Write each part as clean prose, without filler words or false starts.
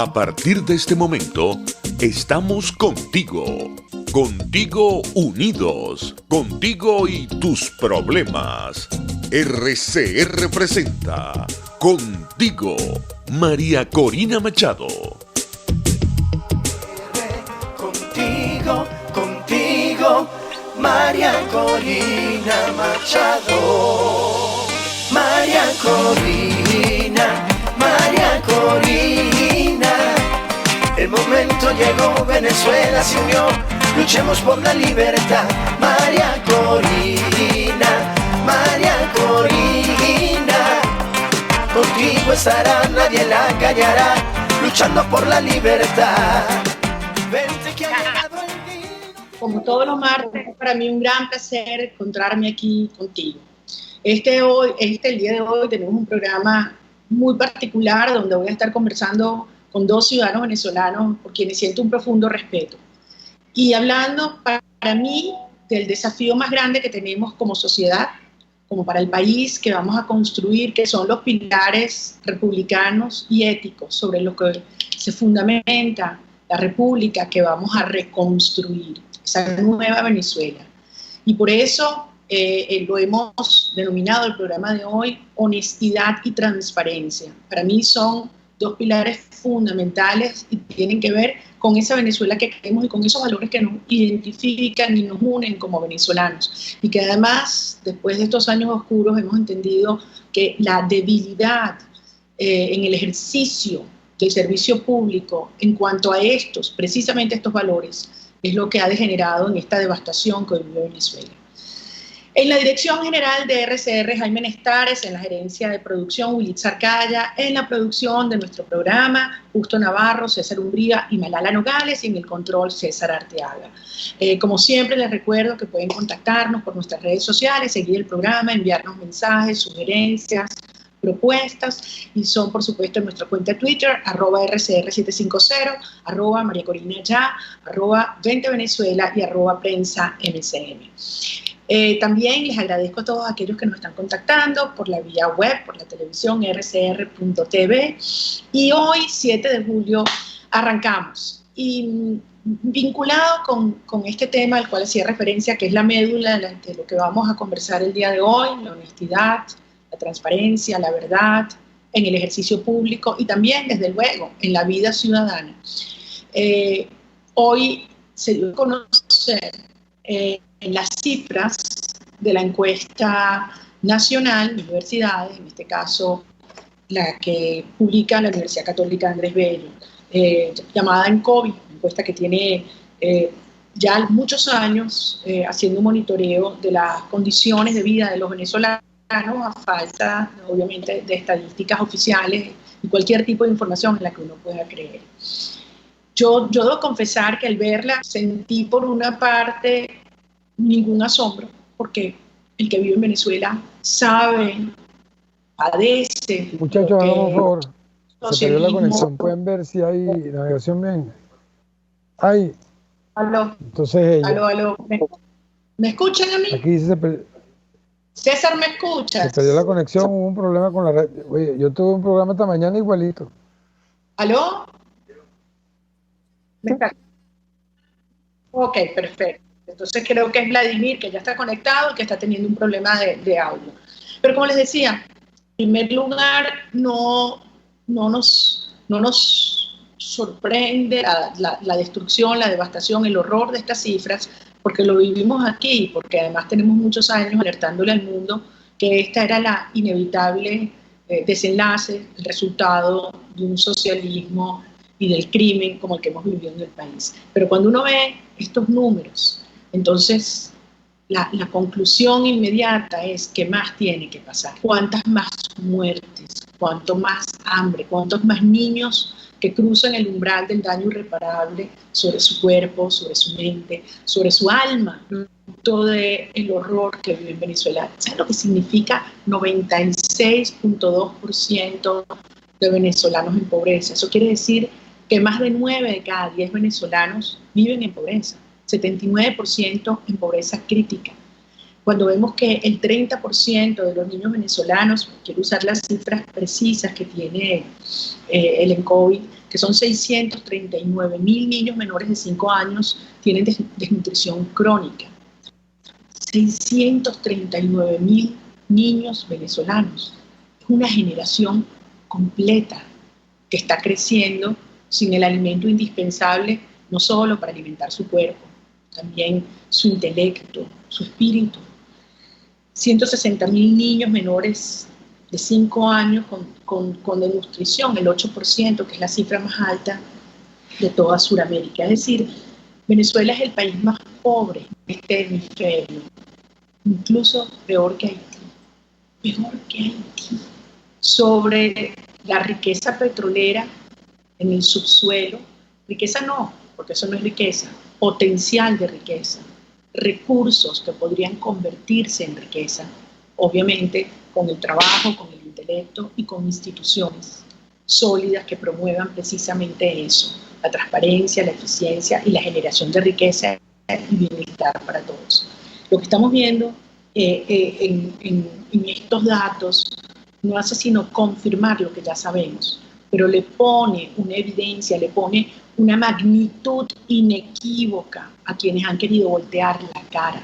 A partir de este momento, estamos contigo. Contigo unidos. Contigo y tus problemas. RCR presenta Contigo, María Corina Machado. Contigo, María Corina Machado. María Corina. El momento llegó, Venezuela se unió, luchemos por la libertad. María Corina, contigo estará, nadie la callará, luchando por la libertad. Vente que ha llegado el día. Como todos los martes, es para mí un gran placer encontrarme aquí contigo. El día de hoy tenemos un programa muy particular donde voy a estar conversando con dos ciudadanos venezolanos por quienes siento un profundo respeto y hablando para mí del desafío más grande que tenemos como sociedad, como para el país que vamos a construir, que son los pilares republicanos y éticos sobre los que se fundamenta la república que vamos a reconstruir, esa nueva Venezuela. Y por eso lo hemos denominado el programa de hoy honestidad y transparencia. Para mí son dos pilares fundamentales y tienen que ver con esa Venezuela que queremos y con esos valores que nos identifican y nos unen como venezolanos. Y que además, después de estos años oscuros, hemos entendido que la debilidad en el ejercicio del servicio público en cuanto a precisamente estos valores, es lo que ha degenerado en esta devastación que vive Venezuela. En la dirección general de RCR, Jaime Nestares, en la gerencia de producción, Wilitz Arcaya, en la producción de nuestro programa, Justo Navarro, César Umbría y Malala Nogales, y en el control, César Arteaga. Como siempre, les recuerdo que pueden contactarnos por nuestras redes sociales, seguir el programa, enviarnos mensajes, sugerencias, propuestas, y son por supuesto en nuestra cuenta de Twitter, @RCR750, @MariaCorinaYa, @20Venezuela y @PrensaMCM. También les agradezco a todos aquellos que nos están contactando por la vía web, por la televisión rcr.tv, y hoy 7 de julio arrancamos. Y vinculado con este tema al cual hacía referencia, que es la médula de lo que vamos a conversar el día de hoy, la honestidad, la transparencia, la verdad en el ejercicio público y también, desde luego, en la vida ciudadana. Hoy se dio a conocer en las cifras de la encuesta nacional de universidades, en este caso la que publica la Universidad Católica Andrés Bello, llamada ENCOVI, una encuesta que tiene ya muchos años haciendo un monitoreo de las condiciones de vida de los venezolanos a falta, obviamente, de estadísticas oficiales y cualquier tipo de información en la que uno pueda creer. Yo debo confesar que al verla sentí por una parte ningún asombro, porque el que vive en Venezuela sabe, padece. Muchachos, por favor, se perdió la conexión, pueden ver si hay navegación bien. Hay. Aló. Entonces aló. ¿Me escuchan a mí? Aquí dice César, ¿me escuchas? Se perdió la conexión, hubo un problema con la red. Oye, yo tuve un programa esta mañana igualito. ¿Aló? Ok, perfecto. Entonces creo que es Vladimir, que ya está conectado y que está teniendo un problema de audio. Pero como les decía, en primer lugar, no nos sorprende la destrucción, la devastación, el horror de estas cifras, porque lo vivimos aquí, porque además tenemos muchos años alertándole al mundo que esta era la inevitable desenlace, el resultado de un socialismo y del crimen como el que hemos vivido en el país. Pero cuando uno ve estos números, entonces la conclusión inmediata es que más tiene que pasar. ¿Cuántas más muertes? ¿Cuánto más hambre? ¿Cuántos más niños que cruzan el umbral del daño irreparable sobre su cuerpo, sobre su mente, sobre su alma? Todo el horror que vive en Venezuela. ¿Saben lo que significa 96.2% de venezolanos en pobreza? Eso quiere decir que más de 9 de cada 10 venezolanos viven en pobreza, 79% en pobreza crítica. cuando vemos que el 30% de los niños venezolanos, quiero usar las cifras precisas que tiene el ENCOVID, que son 639.000 niños menores de 5 años, tienen desnutrición crónica. 639.000 niños venezolanos. Es una generación completa que está creciendo sin el alimento indispensable, no solo para alimentar su cuerpo, también su intelecto, su espíritu. 160.000 niños menores de 5 años con desnutrición, el 8%, que es la cifra más alta de toda Sudamérica. Es decir, Venezuela es el país más pobre de este hemisferio, incluso peor que Haití. Sobre la riqueza petrolera en el subsuelo, riqueza no, porque eso no es riqueza, potencial de riqueza, recursos que podrían convertirse en riqueza, obviamente con el trabajo, con el intelecto y con instituciones sólidas que promuevan precisamente eso, la transparencia, la eficiencia y la generación de riqueza y bienestar para todos. Lo que estamos viendo en estos datos no hace sino confirmar lo que ya sabemos, pero le pone una evidencia, le pone una magnitud inequívoca a quienes han querido voltear la cara.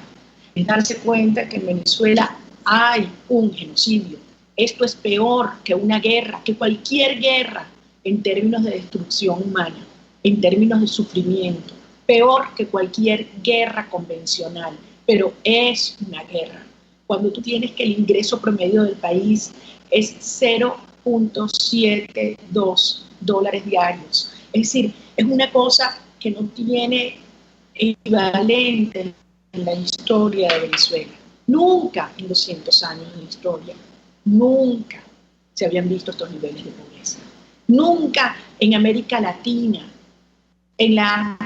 Es darse cuenta que en Venezuela hay un genocidio. Esto es peor que una guerra, que cualquier guerra en términos de destrucción humana, en términos de sufrimiento, peor que cualquier guerra convencional, pero es una guerra. Cuando tú tienes que el ingreso promedio del país es 0.72 dólares diarios. Es decir, es una cosa que no tiene equivalente en la historia de Venezuela. Nunca en 200 años de la historia, nunca se habían visto estos niveles de pobreza. Nunca en América Latina, en la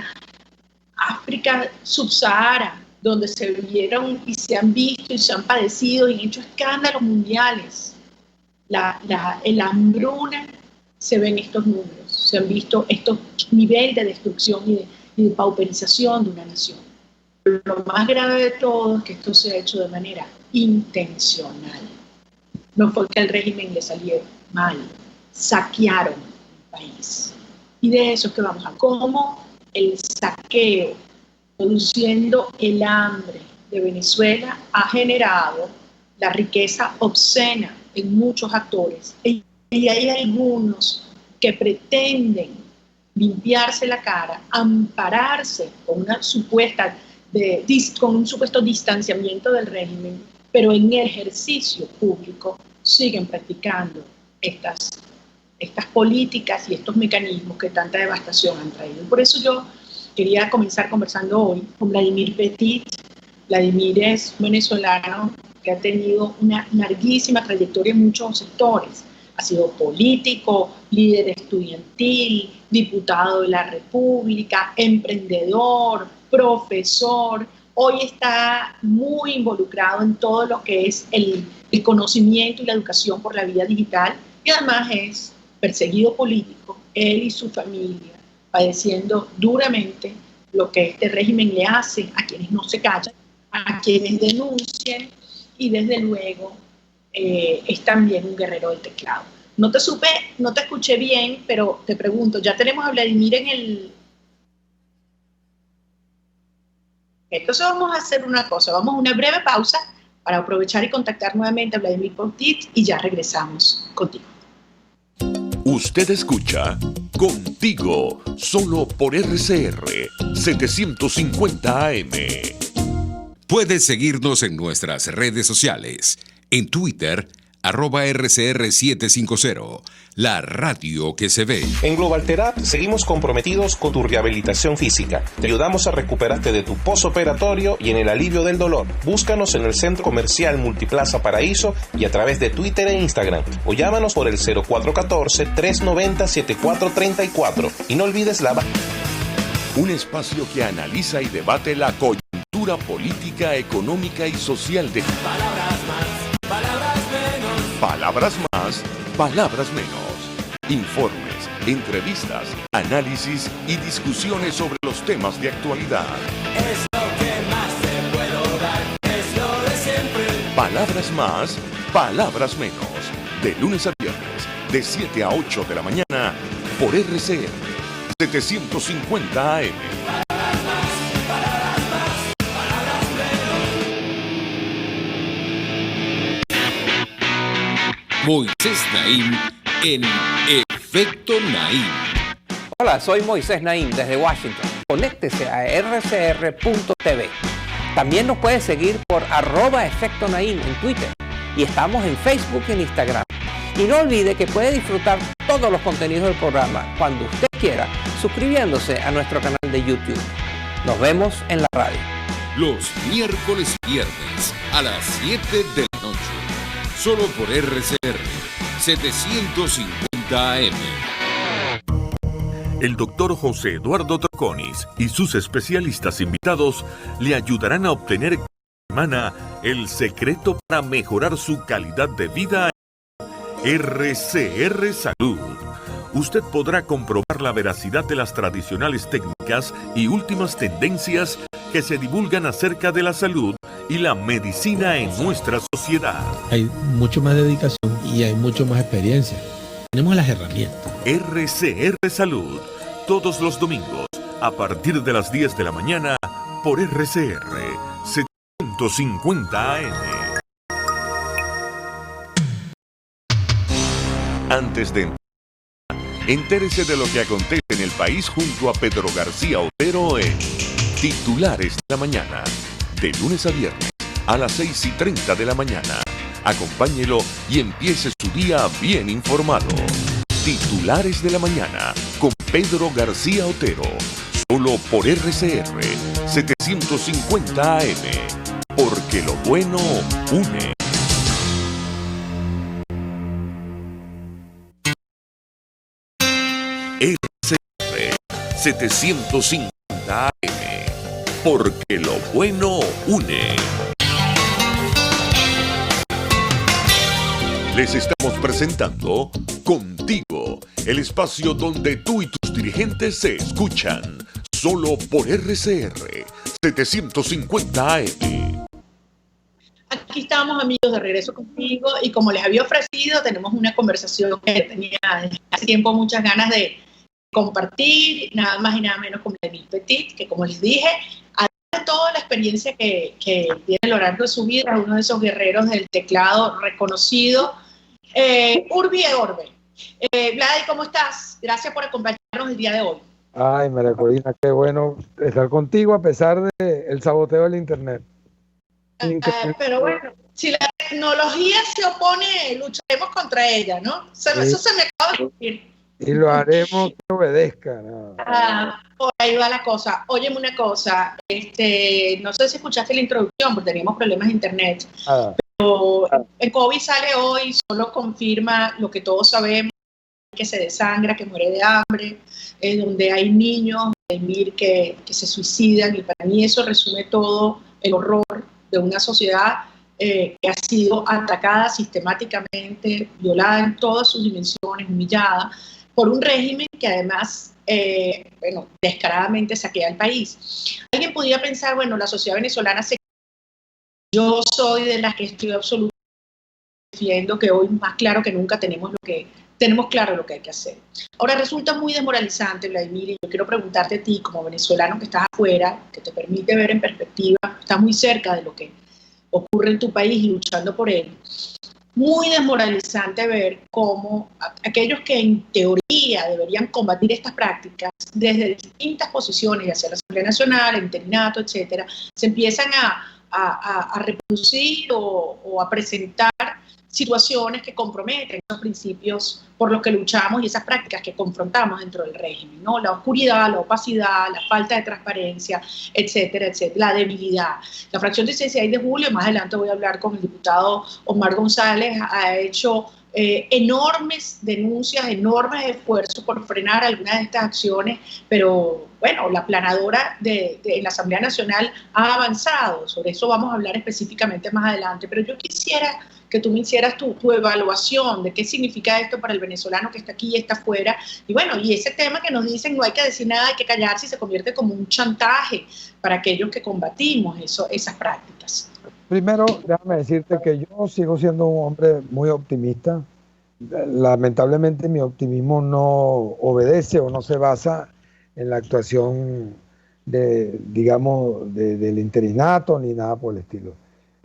África subsahara, donde se vieron y se han visto y se han padecido y han hecho escándalos mundiales. La hambruna, se ven estos números, se han visto estos niveles de destrucción y de pauperización de una nación. Lo más grave de todo es que esto se ha hecho de manera intencional. No fue que al régimen le salió mal, saquearon el país. Y de eso es que vamos a ver. Cómo el saqueo, produciendo el hambre de Venezuela, ha generado la riqueza obscena en muchos actores. Y hay algunos que pretenden limpiarse la cara, ampararse con con un supuesto distanciamiento del régimen, pero en el ejercicio público siguen practicando estas políticas y estos mecanismos que tanta devastación han traído. Por eso yo quería comenzar conversando hoy con Vladimir Petit. Vladimir es venezolano que ha tenido una larguísima trayectoria en muchos sectores. Ha sido político, líder estudiantil, diputado de la República, emprendedor, profesor. Hoy está muy involucrado en todo lo que es el conocimiento y la educación por la vía digital, y además es perseguido político, él y su familia, padeciendo duramente lo que este régimen le hace a quienes no se callan, a quienes denuncian, y desde luego es también un guerrero del teclado. No te escuché bien, pero te pregunto, ¿ya tenemos a Vladimir en el...? Entonces vamos a hacer una cosa, vamos a una breve pausa para aprovechar y contactar nuevamente a Vladimir Petit y ya regresamos contigo. Usted escucha Contigo, solo por RCR 750 AM. Puedes seguirnos en nuestras redes sociales. En Twitter, @RCR750, la radio que se ve. En Global Therapy seguimos comprometidos con tu rehabilitación física. Te ayudamos a recuperarte de tu postoperatorio y en el alivio del dolor. Búscanos en el Centro Comercial Multiplaza Paraíso y a través de Twitter e Instagram. O llámanos por el 0414-390-7434. Y no olvides Un espacio que analiza y debate la coyuntura política, económica y social de... Palabras más, palabras menos. Informes, entrevistas, análisis y discusiones sobre los temas de actualidad. Es lo que más te puedo dar, es lo de siempre. Palabras más, palabras menos. De lunes a viernes, de 7 a 8 de la mañana, por RCR 750 AM. Moisés Naim en Efecto Naim. Hola, soy Moisés Naim desde Washington. Conéctese a rcr.tv. También nos puede seguir por @Efecto Naim en Twitter. Y estamos en Facebook y en Instagram. Y no olvide que puede disfrutar todos los contenidos del programa cuando usted quiera, suscribiéndose a nuestro canal de YouTube. Nos vemos en la radio. Los miércoles y viernes a las 7 de la noche. Solo por RCR 750 AM. El doctor José Eduardo Troconis y sus especialistas invitados le ayudarán a obtener cada semana el secreto para mejorar su calidad de vida. RCR Salud. Usted podrá comprobar la veracidad de las tradicionales técnicas y últimas tendencias que se divulgan acerca de la salud y la medicina en nuestra sociedad. Hay mucho más dedicación y hay mucho más experiencia. Tenemos las herramientas. RCR Salud, todos los domingos, a partir de las 10 de la mañana, por RCR 750 AM. Antes de entérese de lo que acontece en el país junto a Pedro García Otero en Titulares de la Mañana, de lunes a viernes a las 6:30 de la mañana. Acompáñelo y empiece su día bien informado. Titulares de la Mañana con Pedro García Otero, solo por RCR 750 AM, porque lo bueno une. RCR 750 AM, porque lo bueno une. Les estamos presentando Contigo, el espacio donde tú y tus dirigentes se escuchan, solo por RCR 750 AM. Aquí estamos, amigos, de regreso contigo, y como les había ofrecido, tenemos una conversación que tenía desde hace tiempo muchas ganas de compartir, nada más y nada menos con Vladimir Petit, que, como les dije, además de toda la experiencia que tiene a lo largo de su vida, uno de esos guerreros del teclado reconocido, Urbi et Orbe. Vladi, ¿cómo estás? Gracias por acompañarnos el día de hoy. Ay, María Corina, qué bueno estar contigo a pesar del saboteo del internet. Pero bueno, si la tecnología se opone, lucharemos contra ella, ¿no? Eso se me acaba de decir. Y lo haremos que obedezca. No. Por ahí va la cosa. Óyeme una cosa, no sé si escuchaste la introducción, porque teníamos problemas de internet, pero el COVID sale hoy, solo confirma lo que todos sabemos, que se desangra, que muere de hambre, donde hay niños que se suicidan, y para mí eso resume todo el horror de una sociedad que ha sido atacada sistemáticamente, violada en todas sus dimensiones, humillada, por un régimen que además, descaradamente saquea el país. Alguien podría pensar, bueno, la sociedad venezolana se... Yo soy de las que estoy absolutamente defiendo que hoy más claro que nunca tenemos claro lo que hay que hacer. Ahora, resulta muy desmoralizante, Vladimir, y yo quiero preguntarte a ti, como venezolano que estás afuera, que te permite ver en perspectiva, estás muy cerca de lo que ocurre en tu país y luchando por él. Muy desmoralizante ver cómo aquellos que en teoría deberían combatir estas prácticas desde distintas posiciones, ya sea la Asamblea Nacional, el interinato, etcétera, se empiezan a reproducir o a presentar situaciones que comprometen esos principios por los que luchamos y esas prácticas que confrontamos dentro del régimen, ¿no? La oscuridad, la opacidad, la falta de transparencia, etcétera, etcétera, la debilidad. La fracción 16 de julio, más adelante voy a hablar con el diputado Omar González, ha hecho enormes denuncias, enormes esfuerzos por frenar algunas de estas acciones, pero bueno, la planadora de la Asamblea Nacional ha avanzado. Sobre eso vamos a hablar específicamente más adelante, pero yo quisiera que tú me hicieras tu evaluación de qué significa esto para el venezolano que está aquí y está afuera. Y bueno, y ese tema que nos dicen no hay que decir nada, hay que callarse, y se convierte como un chantaje para aquellos que combatimos esas prácticas. Primero, déjame decirte que yo sigo siendo un hombre muy optimista. Lamentablemente mi optimismo no obedece o no se basa en la actuación del interinato ni nada por el estilo.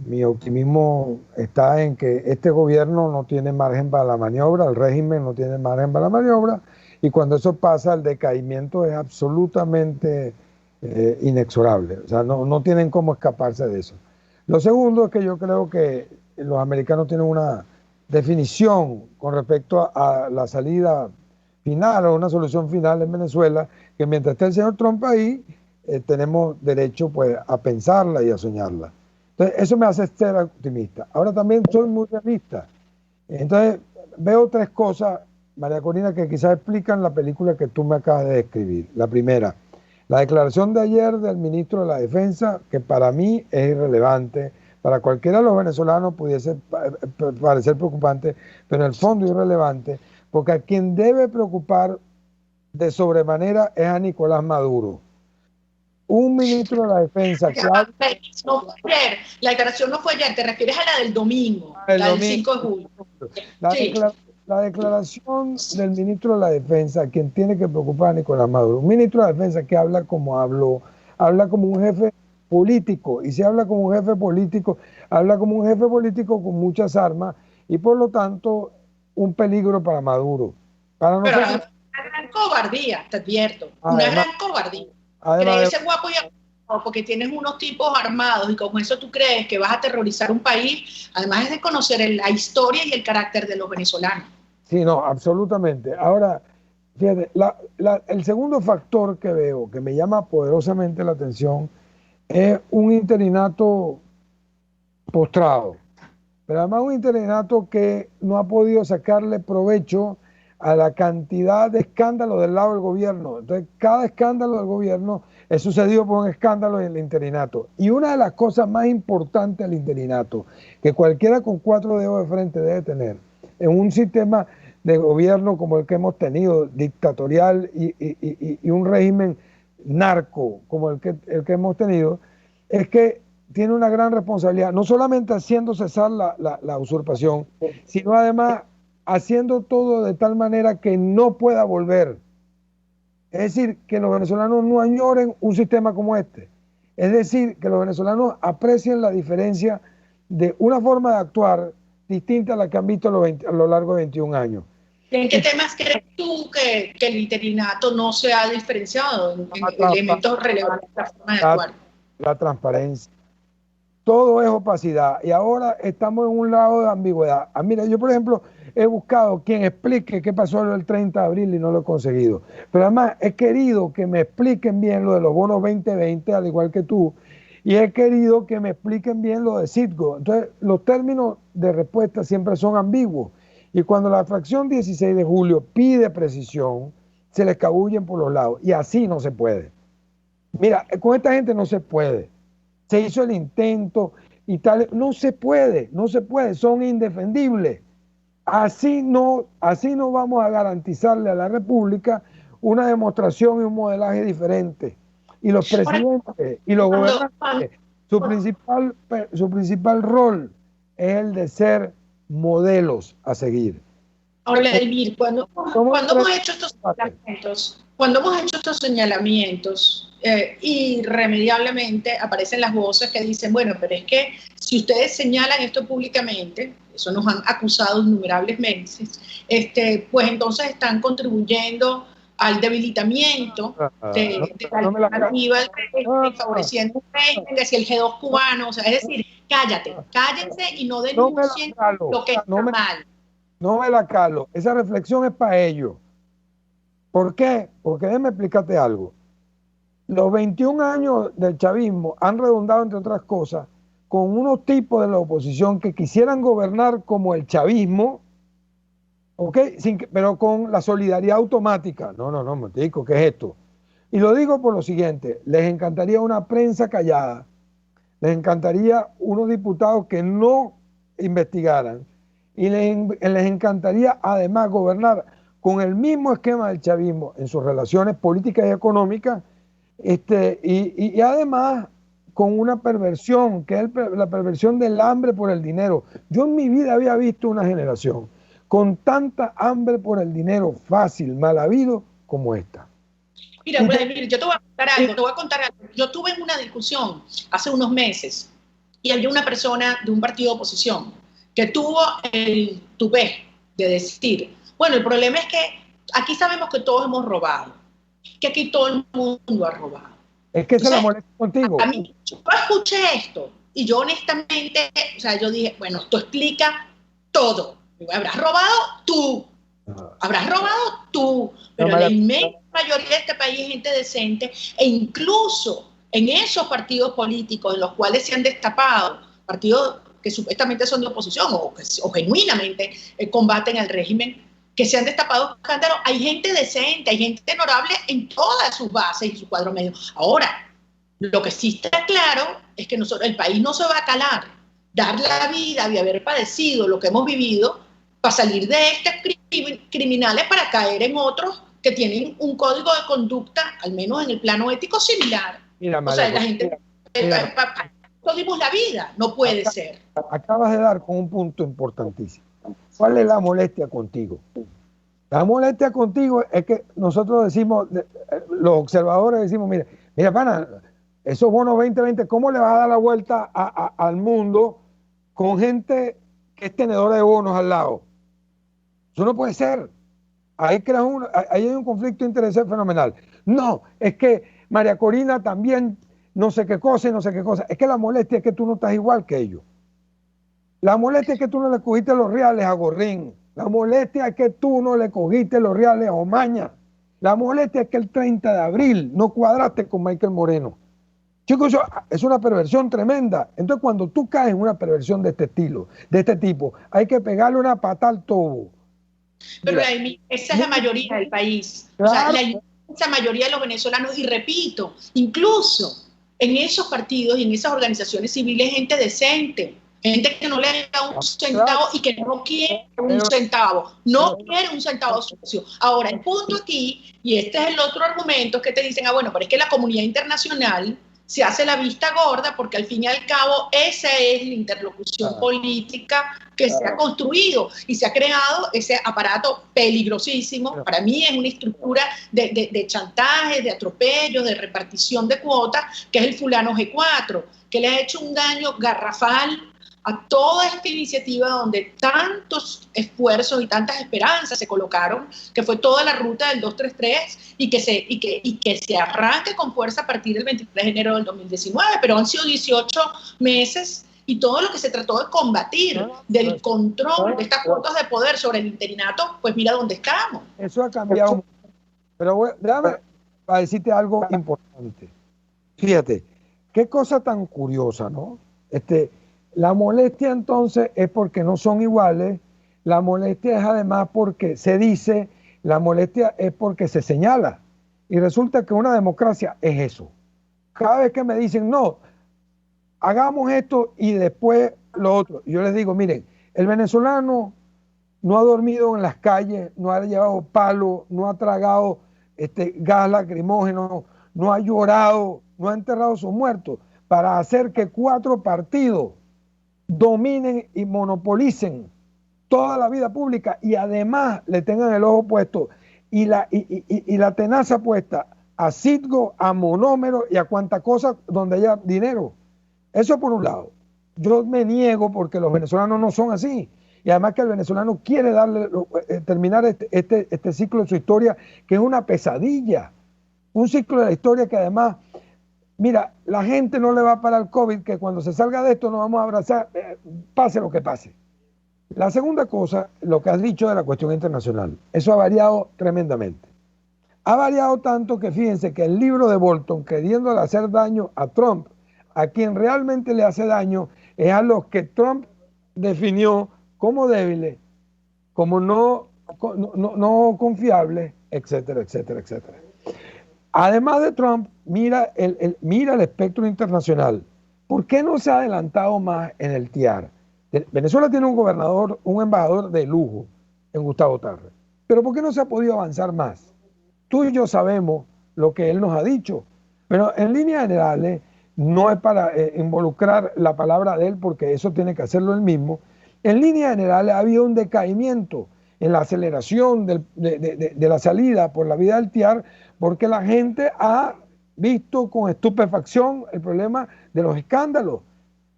Mi optimismo está en que este gobierno no tiene margen para la maniobra, el régimen no tiene margen para la maniobra, y cuando eso pasa, el decaimiento es absolutamente inexorable. O sea, no tienen cómo escaparse de eso. Lo segundo es que yo creo que los americanos tienen una definición con respecto a la salida final o una solución final en Venezuela, que mientras esté el señor Trump ahí, tenemos derecho pues a pensarla y a soñarla. Entonces, eso me hace ser optimista. Ahora también soy muy realista. Entonces, veo tres cosas, María Corina, que quizás explican la película que tú me acabas de describir. La primera, la declaración de ayer del ministro de la Defensa, que para mí es irrelevante, para cualquiera de los venezolanos pudiese parecer preocupante, pero en el fondo irrelevante, porque a quien debe preocupar de sobremanera es a Nicolás Maduro. Un ministro de la Defensa que la declaración no fue ayer, te refieres a la del domingo, la del 5 de julio. La declaración del ministro de la Defensa, quien tiene que preocupar a Nicolás Maduro, un ministro de la Defensa que habla como habló, habla como un jefe político, y si habla como un jefe político, habla como un jefe político con muchas armas, y por lo tanto un peligro para Maduro. Para nosotros, pero una gran cobardía, te advierto, una gran cobardía. Creerse guapo y porque tienes unos tipos armados y con eso tú crees que vas a aterrorizar un país, además es de conocer la historia y el carácter de los venezolanos. Sí, no, absolutamente. Ahora, fíjate, el segundo factor que veo, que me llama poderosamente la atención, es un interinato postrado, pero además un interinato que no ha podido sacarle provecho a la cantidad de escándalos del lado del gobierno. Entonces, cada escándalo del gobierno es sucedido por un escándalo en el interinato. Y una de las cosas más importantes del interinato, que cualquiera con 4 dedos de frente debe tener, en un sistema de gobierno como el que hemos tenido, dictatorial y un régimen narco como el que hemos tenido, es que tiene una gran responsabilidad, no solamente haciendo cesar la usurpación, sino además haciendo todo de tal manera que no pueda volver. Es decir, que los venezolanos no añoren un sistema como este. Es decir, que los venezolanos aprecien la diferencia de una forma de actuar distinta a la que han visto a lo largo de 21 años. ¿En qué temas crees tú que el interinato no se ha diferenciado en elementos relevantes de la forma de actuar? La transparencia. Todo es opacidad. Y ahora estamos en un lado de ambigüedad. Mira, yo por ejemplo he buscado quien explique qué pasó el 30 de abril y no lo he conseguido. Pero además he querido que me expliquen bien lo de los bonos 2020, al igual que tú. Y he querido que me expliquen bien lo de Citgo. Entonces, los términos de respuesta siempre son ambiguos. Y cuando la fracción 16 de julio pide precisión, se le escabullen por los lados. Y así no se puede. Mira, con esta gente no se puede. Se hizo el intento y tal. No se puede, son indefendibles. Así no vamos a garantizarle a la República una demostración y un modelaje diferente. Y los presidentes y los gobernantes, su principal rol es el de ser modelos a seguir. Ahora, Elvir, cuando hemos hecho estos señalamientos, irremediablemente aparecen las voces que dicen, bueno, pero es que si ustedes señalan esto públicamente, eso nos han acusado innumerables meses, pues entonces están contribuyendo al debilitamiento de la alternativa del régimen, favoreciendo un régimen hacia el G2 cubano. O sea, es decir, cállense y no denuncien lo que está mal. No me la calo. Esa reflexión es para ellos. ¿Por qué? Porque déjame explicarte algo. Los 21 años del chavismo han redundado, entre otras cosas, con unos tipos de la oposición que quisieran gobernar como el chavismo, ¿ok? Pero con la solidaridad automática. No, momentico, ¿qué es esto? Y lo digo por lo siguiente, les encantaría una prensa callada, les encantaría unos diputados que no investigaran, y les encantaría además gobernar con el mismo esquema del chavismo en sus relaciones políticas y económicas, y además con una perversión, que es la perversión del hambre por el dinero. Yo en mi vida había visto una generación con tanta hambre por el dinero fácil, mal habido, como esta. Mira, Vladimir, yo te voy a contar algo. Yo tuve una discusión hace unos meses y había una persona de un partido de oposición que tuvo el tupé de decir, bueno, el problema es que aquí sabemos que todos hemos robado, que aquí todo el mundo ha robado. Es que se la molesta contigo. A mí, yo escuché esto y yo honestamente, o sea, yo dije, bueno, esto explica todo. Habrás robado tú, pero la inmensa mayoría de este país es gente decente, e incluso en esos partidos políticos en los cuales se han destapado, partidos que supuestamente son de oposición o genuinamente combaten al régimen, que se han destapado escándalos, hay gente decente, hay gente honorable en todas sus bases y su cuadro medio. Ahora, lo que sí está claro es que el país no se va a calar, dar la vida y haber padecido lo que hemos vivido para salir de estos criminales para caer en otros que tienen un código de conducta, al menos en el plano ético, similar. Mira, o sea, la gente... Todos dimos la vida, no puede ser. Acabas de dar con un punto importantísimo. ¿Cuál es la molestia contigo? La molestia contigo es que nosotros decimos, los observadores decimos, mira, pana, esos bonos 2020, ¿cómo le vas a dar la vuelta al mundo con gente que es tenedora de bonos al lado? Eso no puede ser. Ahí hay un conflicto de intereses fenomenal. No, es que María Corina también no sé qué cosa y no sé qué cosa. Es que la molestia es que tú no estás igual que ellos. La molestia es que tú no le cogiste los reales a Gorrín. La molestia es que tú no le cogiste los reales a Omaña. La molestia es que el 30 de abril no cuadraste con Michael Moreno. Chicos, eso es una perversión tremenda. Entonces, cuando tú caes en una perversión de este estilo, de este tipo, hay que pegarle una pata al tobo. Pero esa es la mayoría del país. Claro. O sea, la inmensa mayoría de los venezolanos, y repito, incluso en esos partidos y en esas organizaciones civiles, gente decente, gente que no le da un centavo y que no quiere un centavo, no quiere un centavo sucio. Ahora, el punto aquí, y este es el otro argumento, que te dicen, bueno, pero es que la comunidad internacional se hace la vista gorda porque al fin y al cabo esa es la interlocución política que se ha construido y se ha creado ese aparato peligrosísimo. Para mí es una estructura de chantajes, de atropellos, de repartición de cuotas, que es el fulano G4, que le ha hecho un daño garrafal a toda esta iniciativa donde tantos esfuerzos y tantas esperanzas se colocaron, que fue toda la ruta del 233 y que se arranque con fuerza a partir del 23 de enero del 2019, pero han sido 18 meses y todo lo que se trató de combatir, del control de estas cuotas de poder sobre el interinato, pues mira dónde estamos. Eso ha cambiado. Pero bueno, déjame para decirte algo importante. Fíjate, qué cosa tan curiosa, ¿no? La molestia entonces es porque no son iguales, la molestia es además porque se dice, la molestia es porque se señala. Y resulta que una democracia es eso. Cada vez que me dicen, no, hagamos esto y después lo otro. Yo les digo, miren, el venezolano no ha dormido en las calles, no ha llevado palo, no ha tragado gas lacrimógeno, no ha llorado, no ha enterrado a sus muertos para hacer que 4 partidos dominen y monopolicen toda la vida pública y además le tengan el ojo puesto y la tenaza puesta a Citgo, a monómero y a cuanta cosa donde haya dinero. Eso por un lado. Yo me niego porque los venezolanos no son así. Y además que el venezolano quiere terminar este ciclo de su historia, que es una pesadilla. Un ciclo de la historia que además, mira, la gente no le va para el COVID, que cuando se salga de esto nos vamos a abrazar, pase lo que pase. La segunda cosa, lo que has dicho de la cuestión internacional, eso ha variado tremendamente. Ha variado tanto que fíjense que el libro de Bolton, queriéndole hacer daño a Trump, a quien realmente le hace daño es a los que Trump definió como débiles, como no confiables, etcétera, etcétera, etcétera. Además de Trump, mira el espectro internacional. ¿Por qué no se ha adelantado más en el TIAR? Venezuela tiene un embajador de lujo en Gustavo Tarre. Pero ¿por qué no se ha podido avanzar más? Tú y yo sabemos lo que él nos ha dicho. Pero en líneas generales, no es para involucrar la palabra de él, porque eso tiene que hacerlo él mismo. En línea general ha habido un decaimiento en la aceleración de la salida por la vía del TIAR, porque la gente ha visto con estupefacción el problema de los escándalos.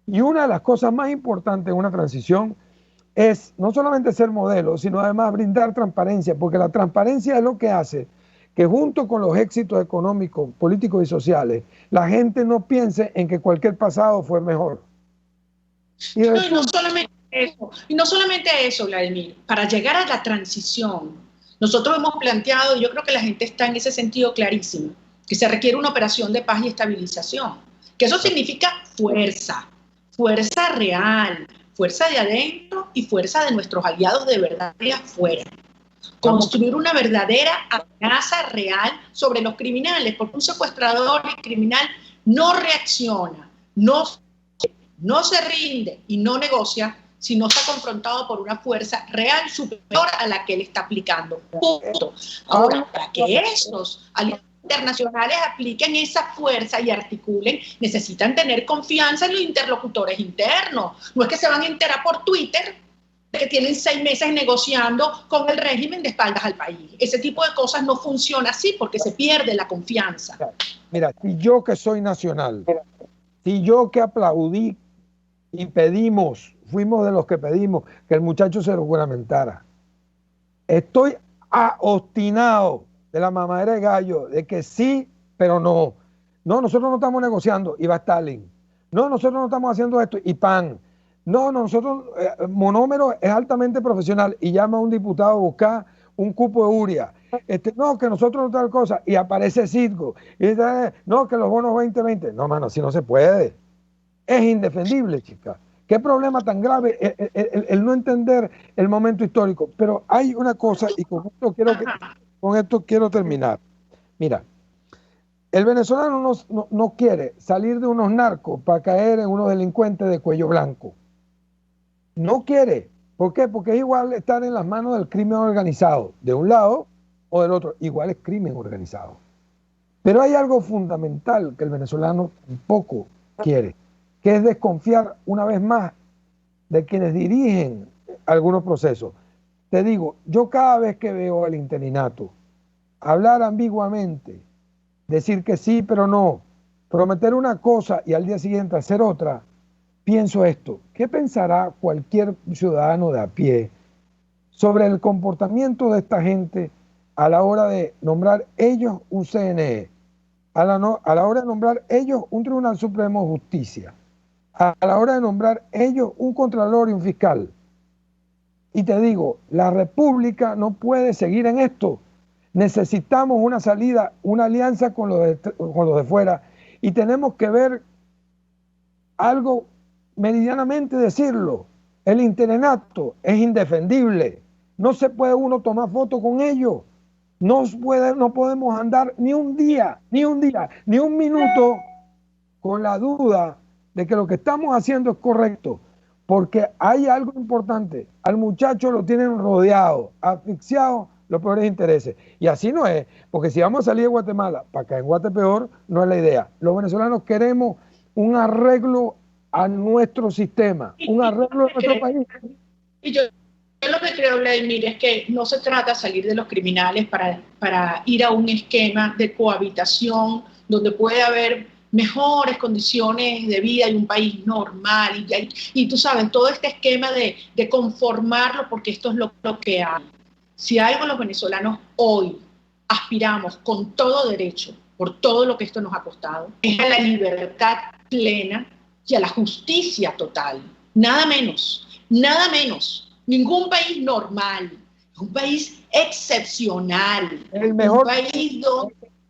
Y una de las cosas más importantes en una transición es no solamente ser modelo, sino además brindar transparencia, porque la transparencia es lo que hace que junto con los éxitos económicos, políticos y sociales, la gente no piense en que cualquier pasado fue mejor. Y no solamente eso, Vladimir. Para llegar a la transición, nosotros hemos planteado, y yo creo que la gente está en ese sentido clarísimo, que se requiere una operación de paz y estabilización, que eso significa fuerza real, fuerza de adentro y fuerza de nuestros aliados de verdad de afuera. Construir una verdadera amenaza real sobre los criminales, porque un secuestrador y criminal no reacciona, no se rinde y no negocia si no está confrontado por una fuerza real superior a la que él está aplicando. Punto. Ahora, para que estos aliados internacionales apliquen esa fuerza y articulen, necesitan tener confianza en los interlocutores internos. No es que se van a enterar por Twitter de que tienen 6 meses negociando con el régimen de espaldas al país. Ese tipo de cosas no funciona así porque se pierde la confianza. Mira, si yo que soy nacional, si yo que aplaudí y fuimos de los que pedimos que el muchacho se lo juramentara, estoy obstinado de la mamadera de gallo, de que sí, pero no. No, nosotros no estamos negociando, y va Stalin. No, nosotros no estamos haciendo esto, y PAN. No, nosotros, Monómero es altamente profesional, y llama a un diputado a buscar un cupo de uria. No, que nosotros no tal cosa, y aparece Citgo. Y no, que los bonos 2020. No, mano, así no se puede. Es indefendible, chica. Qué problema tan grave el no entender el momento histórico. Pero hay una cosa, y con esto quiero terminar. Mira, el venezolano no quiere salir de unos narcos para caer en unos delincuentes de cuello blanco. No quiere. ¿Por qué? Porque es igual estar en las manos del crimen organizado, de un lado o del otro. Igual es crimen organizado. Pero hay algo fundamental que el venezolano tampoco quiere, que es desconfiar una vez más de quienes dirigen algunos procesos. Te digo, yo cada vez que veo al interinato hablar ambiguamente, decir que sí pero no, prometer una cosa y al día siguiente hacer otra, pienso esto: ¿qué pensará cualquier ciudadano de a pie sobre el comportamiento de esta gente a la hora de nombrar ellos un CNE, a la hora de nombrar ellos un Tribunal Supremo de Justicia, a la hora de nombrar ellos un contralor y un fiscal? Y te digo, la República no puede seguir en esto. Necesitamos una salida, una alianza con los de fuera, y tenemos que ver algo, meridianamente decirlo: el interinato es indefendible. No se puede uno tomar foto con ellos. No podemos andar ni un día, ni un minuto con la duda de que lo que estamos haciendo es correcto, porque hay algo importante: al muchacho lo tienen rodeado, asfixiado los peores intereses. Y así no es, porque si vamos a salir de Guatemala para caer en Guatepeor, no es la idea. Los venezolanos queremos un arreglo a nuestro sistema, un arreglo de nuestro país. Y yo lo que creo, Vladimir, es que no se trata de salir de los criminales para ir a un esquema de cohabitación donde puede haber mejores condiciones de vida y un país normal. Y tú sabes, todo este esquema de conformarlo, porque esto es lo que hay. Si algo los venezolanos hoy aspiramos con todo derecho, por todo lo que esto nos ha costado, es a la libertad plena y a la justicia total. Nada menos, nada menos. Ningún país normal, un país excepcional, un país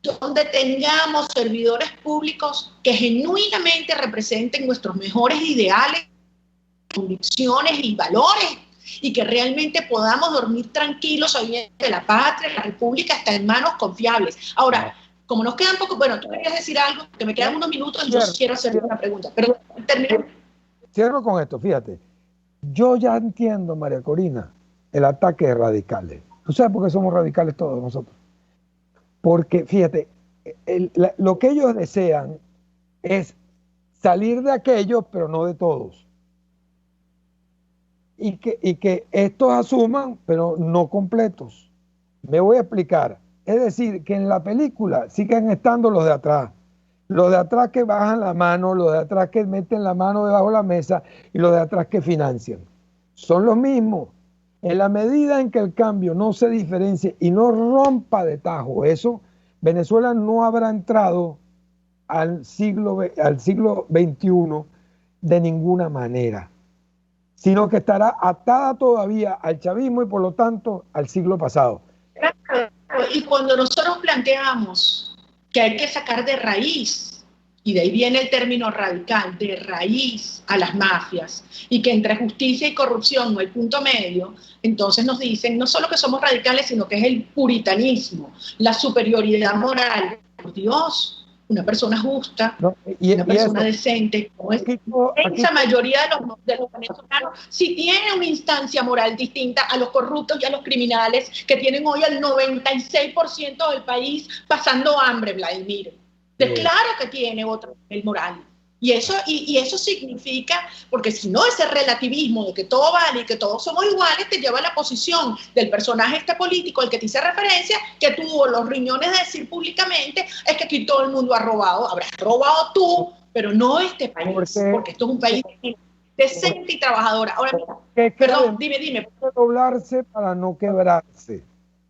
donde tengamos servidores públicos que genuinamente representen nuestros mejores ideales, convicciones y valores, y que realmente podamos dormir tranquilos sabiendo que la patria, la república está en manos confiables. Ahora, como nos quedan poco, bueno, tú querías decir algo, que me quedan unos minutos y yo quiero hacer una pregunta, pero termino. Cierro con esto, fíjate. Yo ya entiendo, María Corina, el ataque de radicales. ¿Tú sabes por qué somos radicales todos nosotros? Porque, fíjate, lo que ellos desean es salir de aquellos, pero no de todos. Y que estos asuman, pero no completos. Me voy a explicar. Es decir, que en la película siguen estando los de atrás. Los de atrás que bajan la mano, los de atrás que meten la mano debajo de la mesa y los de atrás que financian. Son los mismos. En la medida en que el cambio no se diferencie y no rompa de tajo eso, Venezuela no habrá entrado al siglo XXI de ninguna manera, sino que estará atada todavía al chavismo y por lo tanto al siglo pasado. Claro, y cuando nosotros planteamos que hay que sacar de raíz, y de ahí viene el término radical, de raíz a las mafias, y que entre justicia y corrupción no hay punto medio, entonces nos dicen no solo que somos radicales, sino que es el puritanismo, la superioridad moral. Por Dios, una persona justa, una persona decente, como es la inmensa mayoría de los venezolanos, si tiene una instancia moral distinta a los corruptos y a los criminales que tienen hoy el 96% del país pasando hambre, Vladimir. Claro que tiene otro nivel moral. Y eso significa, porque si no, ese relativismo de que todo vale y que todos somos iguales, te lleva a la posición del personaje político al que te hice referencia, que tuvo los riñones de decir públicamente, es que aquí todo el mundo ha robado, habrás robado tú, pero no este país, porque esto es un país decente y trabajador. Ahora, mira, perdón, dime. Doblarse para no quebrarse.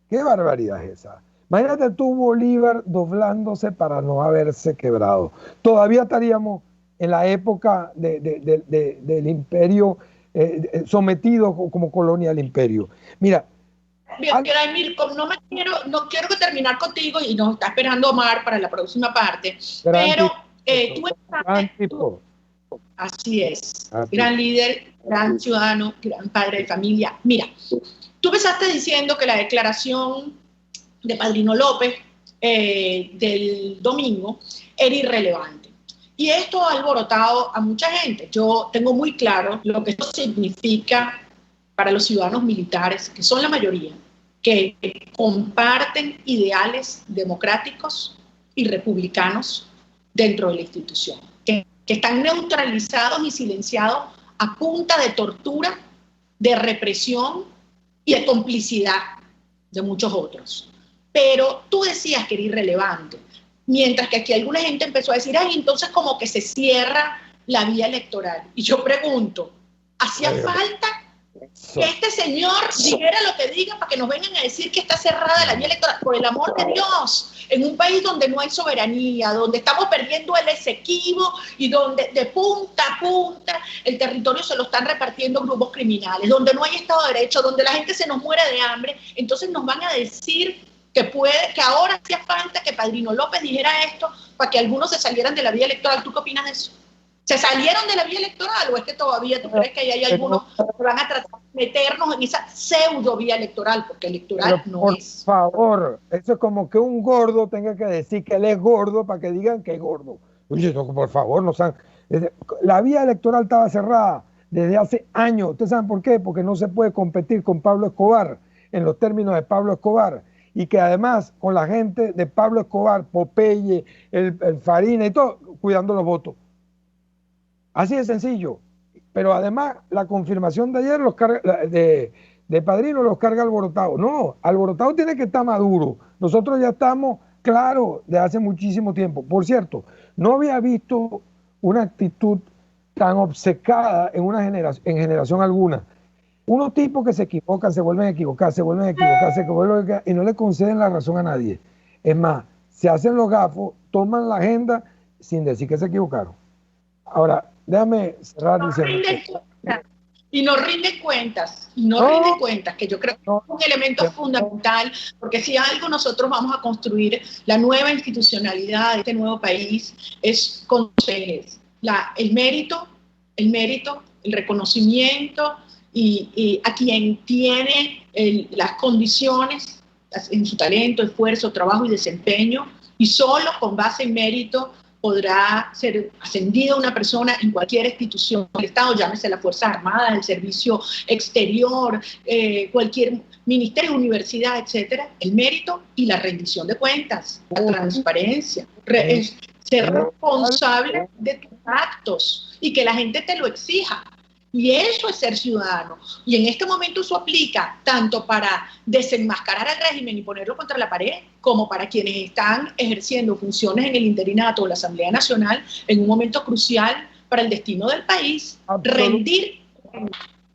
¿Qué barbaridad es esa? Imagínate tú, Bolívar, doblándose para no haberse quebrado. Todavía estaríamos en la época del imperio, sometido como colonia al imperio. Mira. Vladimir, no quiero terminar contigo y nos está esperando Omar para la próxima parte, pero tú así es, gran líder, gran ciudadano, gran padre de familia. Mira, tú empezaste diciendo que la declaración de Padrino López del domingo era irrelevante. Y esto ha alborotado a mucha gente. Yo tengo muy claro lo que esto significa para los ciudadanos militares, que son la mayoría, que comparten ideales democráticos y republicanos dentro de la institución, que están neutralizados y silenciados a punta de tortura, de represión y de complicidad de muchos otros. Pero tú decías que era irrelevante, mientras que aquí alguna gente empezó a decir, ay, entonces como que se cierra la vía electoral. Y yo pregunto, ¿hacía falta que este señor dijera lo que diga para que nos vengan a decir que está cerrada la vía electoral? Por el amor de Dios, en un país donde no hay soberanía, donde estamos perdiendo el Esequibo y donde de punta a punta el territorio se lo están repartiendo grupos criminales, donde no hay Estado de Derecho, donde la gente se nos muere de hambre, entonces nos van a decir que ahora hacía falta que Padrino López dijera esto para que algunos se salieran de la vía electoral. ¿Tú qué opinas de eso? ¿Se salieron de la vía electoral o es que todavía tú crees que hay algunos que van a tratar de meternos en esa pseudo vía electoral? Porque electoral no es. Por favor, eso es como que un gordo tenga que decir que él es gordo para que digan que es gordo. Oye, por favor, no saben. La vía electoral estaba cerrada desde hace años. ¿Ustedes saben por qué? Porque no se puede competir con Pablo Escobar en los términos de Pablo Escobar. Y que además con la gente de Pablo Escobar, Popeye, el Farina y todo, cuidando los votos. Así de sencillo. Pero además la confirmación de ayer de Padrino los carga Alborotado. No, Alborotado tiene que estar maduro. Nosotros ya estamos claros de hace muchísimo tiempo. Por cierto, no había visto una actitud tan obcecada en generación alguna. Unos tipos que se equivocan, se vuelven a equivocar, y no le conceden la razón a nadie. Es más, se hacen los gafos, toman la agenda sin decir que se equivocaron. Ahora, déjame cerrar diciendo... Y no rinden cuentas, que yo creo que es un elemento fundamental, porque si algo nosotros vamos a construir, la nueva institucionalidad de este nuevo país, es con dos ejes. El mérito, el reconocimiento, y a quien tiene las condiciones en su talento, esfuerzo, trabajo y desempeño, y solo con base en mérito podrá ser ascendida una persona en cualquier institución del Estado, llámese las Fuerzas Armadas, el Servicio Exterior, cualquier ministerio, universidad, etcétera, el mérito y la rendición de cuentas, la transparencia, ser responsable de tus actos y que la gente te lo exija. Y eso es ser ciudadano. Y en este momento eso aplica tanto para desenmascarar al régimen y ponerlo contra la pared, como para quienes están ejerciendo funciones en el interinato o la Asamblea Nacional en un momento crucial para el destino del país. Rendir.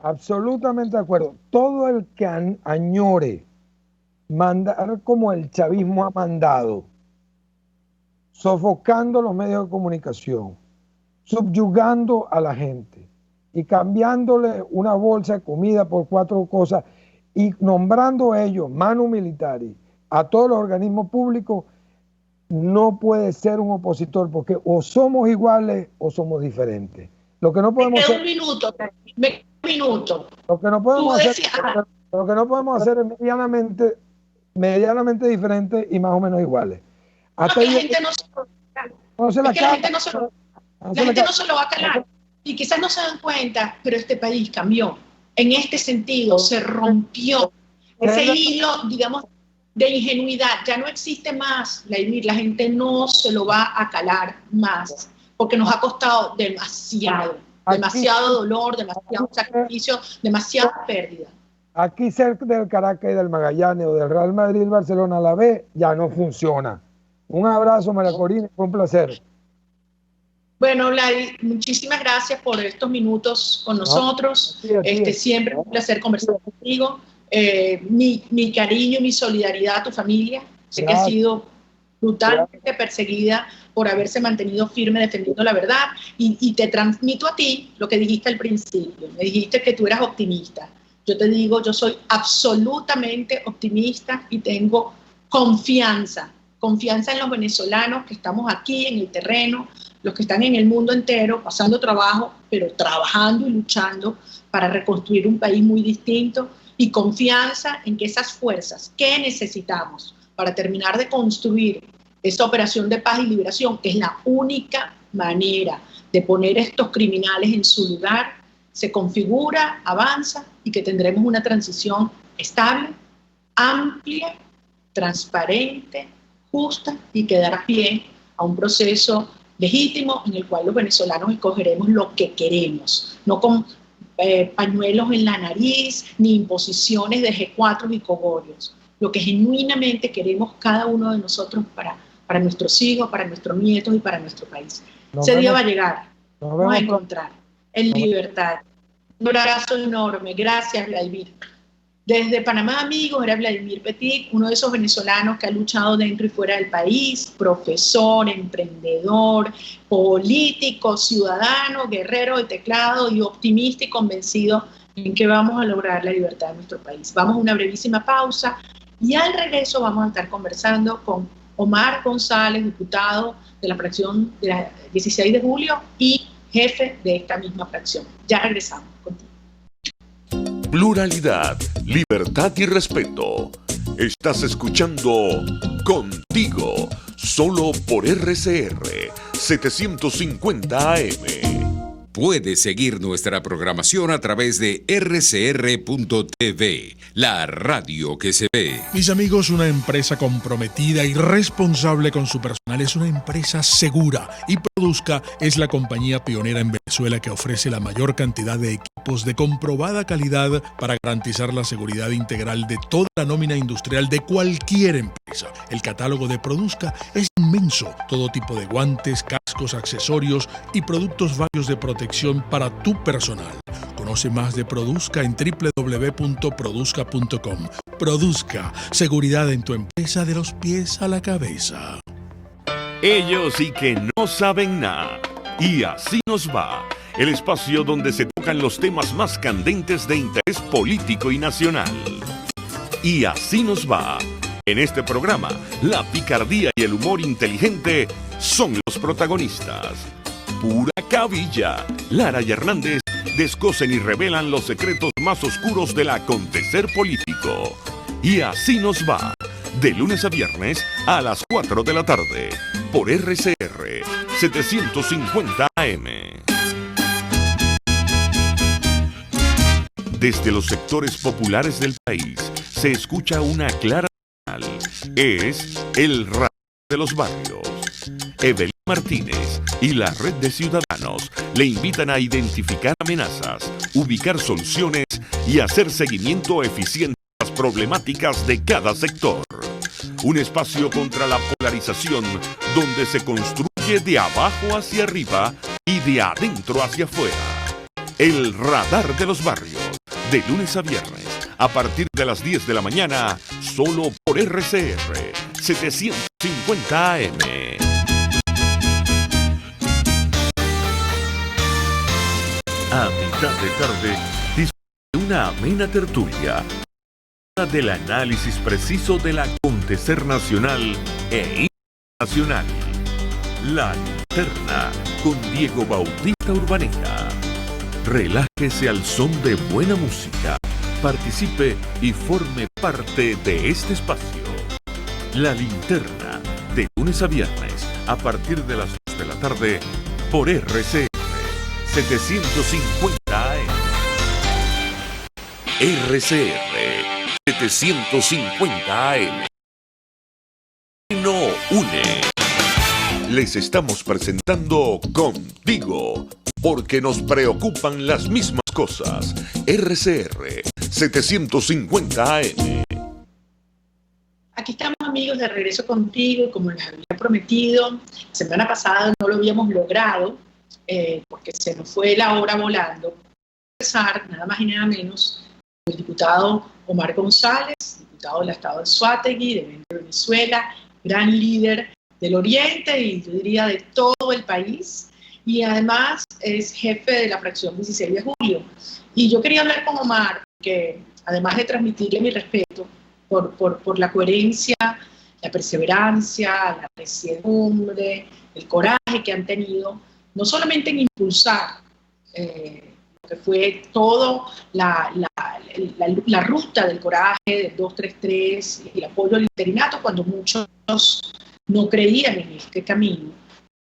Absolutamente de acuerdo. Todo el que añore mandar como el chavismo ha mandado, sofocando los medios de comunicación, subyugando a la gente y cambiándole una bolsa de comida por 4 cosas y nombrando ellos manu militari a todos los organismos públicos, no puede ser un opositor, porque o somos iguales o somos diferentes. Lo que no podemos hacer, un minuto. Lo que no podemos hacer es medianamente diferentes y más o menos iguales. Hasta la gente no se lo va a calar. Y quizás no se dan cuenta, pero este país cambió. En este sentido, se rompió ese hilo, digamos, de ingenuidad. Ya no existe más, la gente no se lo va a calar más, porque nos ha costado demasiado dolor, demasiado sacrificio, demasiada pérdida. Aquí cerca del Caracas y del Magallanes o del Real Madrid y Barcelona a la vez, ya no funciona. Un abrazo, María Corina, fue un placer. Bueno, Vladi, muchísimas gracias por estos minutos con nosotros. Siempre es un placer conversar contigo. Mi cariño y mi solidaridad a tu familia. Sé que has sido brutalmente perseguida por haberse mantenido firme defendiendo la verdad. Y te transmito a ti lo que dijiste al principio. Me dijiste que tú eras optimista. Yo te digo, yo soy absolutamente optimista y tengo confianza en los venezolanos que estamos aquí en el terreno, los que están en el mundo entero pasando trabajo, pero trabajando y luchando para reconstruir un país muy distinto, y confianza en que esas fuerzas que necesitamos para terminar de construir esa operación de paz y liberación, que es la única manera de poner a estos criminales en su lugar, se configura, avanza, y que tendremos una transición estable, amplia, transparente, justa, y que dará pie a un proceso legítimo en el cual los venezolanos escogeremos lo que queremos, no con pañuelos en la nariz ni imposiciones de G4 y cogollos, lo que genuinamente queremos cada uno de nosotros para nuestros hijos, para nuestros nietos y para nuestro país. Ese día va a llegar, vamos a encontrar en libertad. Un abrazo enorme, gracias, Vladimir. Desde Panamá, amigos, era Vladimir Petit, uno de esos venezolanos que ha luchado dentro y fuera del país, profesor, emprendedor, político, ciudadano, guerrero de teclado y optimista y convencido en que vamos a lograr la libertad de nuestro país. Vamos a una brevísima pausa y al regreso vamos a estar conversando con Omar González, diputado de la fracción de la 16 de julio y jefe de esta misma fracción. Ya regresamos contigo. Pluralidad, libertad y respeto. Estás escuchando Contigo, solo por RCR 750 AM. Puedes seguir nuestra programación a través de rcr.tv, la radio que se ve. Mis amigos, una empresa comprometida y responsable con su personal es una empresa segura, y Produzca es la compañía pionera en Venezuela que ofrece la mayor cantidad de equipos de comprobada calidad para garantizar la seguridad integral de toda la nómina industrial de cualquier empresa. El catálogo de Produzca es inmenso, todo tipo de guantes, cascos, accesorios y productos varios de protección para tu personal. Conoce más de Produzca en www.produzca.com. Produzca, seguridad en tu empresa de los pies a la cabeza. Ellos sí que no saben nada. Y así nos va. El espacio donde se tocan los temas más candentes de interés político y nacional. Y así nos va. En este programa, la picardía y el humor inteligente son los protagonistas. Pura cabilla. Lara y Hernández descosen y revelan los secretos más oscuros del acontecer político. Y así nos va. De lunes a viernes a las 4 de la tarde. Por RCR 750 AM. Desde los sectores populares del país se escucha una clara señal. Es el radar de los barrios. Evelyn Martínez y la red de ciudadanos le invitan a identificar amenazas, ubicar soluciones y hacer seguimiento eficiente a las problemáticas de cada sector. Un espacio contra la polarización donde se construye de abajo hacia arriba y de adentro hacia afuera. El radar de los barrios, de lunes a viernes, a partir de las 10 de la mañana, solo por RCR 750 AM. A mitad de tarde, disfrute una amena tertulia del análisis preciso del acontecer nacional e internacional. La Linterna con Diego Bautista Urbaneta. Relájese al son de buena música, participe y forme parte de este espacio. La Linterna, de lunes a viernes, a partir de las 2 de la tarde, por RCR 750 AM. RCR 750 AM. No une. Les estamos presentando Contigo, porque nos preocupan las mismas cosas. RCR 750 AM. Aquí estamos, amigos, de regreso contigo. Como les había prometido, la semana pasada no lo habíamos logrado porque se nos fue la hora volando. Vamos a empezar, nada más y nada menos, el diputado Omar González, diputado del estado de Anzoátegui, de Venezuela, gran líder del Oriente y yo diría de todo el país, y además es jefe de la fracción 16 de julio. Y yo quería hablar con Omar, que además de transmitirle mi respeto por la coherencia, la perseverancia, la resiedumbre, el coraje que han tenido, no solamente en impulsar lo que fue todo la ruta del coraje del 233 y el apoyo al interinato, cuando muchos no creían en este camino,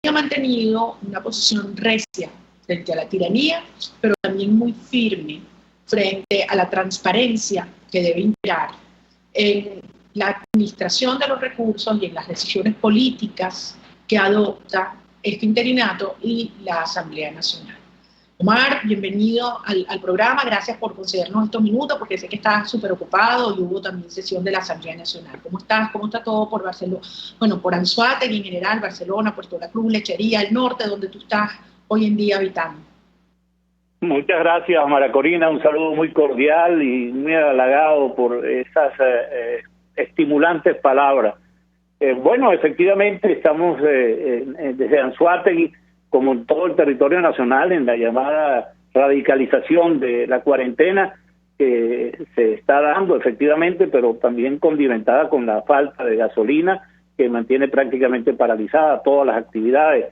y ha mantenido una posición recia frente a la tiranía, pero también muy firme frente a la transparencia que debe imperar en la administración de los recursos y en las decisiones políticas que adopta este interinato y la Asamblea Nacional. Omar, bienvenido al programa, gracias por concedernos estos minutos, porque sé que estás súper ocupado y hubo también sesión de la Asamblea Nacional. ¿Cómo estás? ¿Cómo está todo por Barcelona? Bueno, por Anzoátegui en general, Barcelona, Puerto La Cruz, Lechería, el norte, donde tú estás hoy en día habitando. Muchas gracias, María Corina, un saludo muy cordial y muy halagado por esas estimulantes palabras. Bueno, efectivamente estamos desde Anzoátegui, como en todo el territorio nacional, en la llamada radicalización de la cuarentena que se está dando efectivamente, pero también condimentada con la falta de gasolina que mantiene prácticamente paralizadas todas las actividades.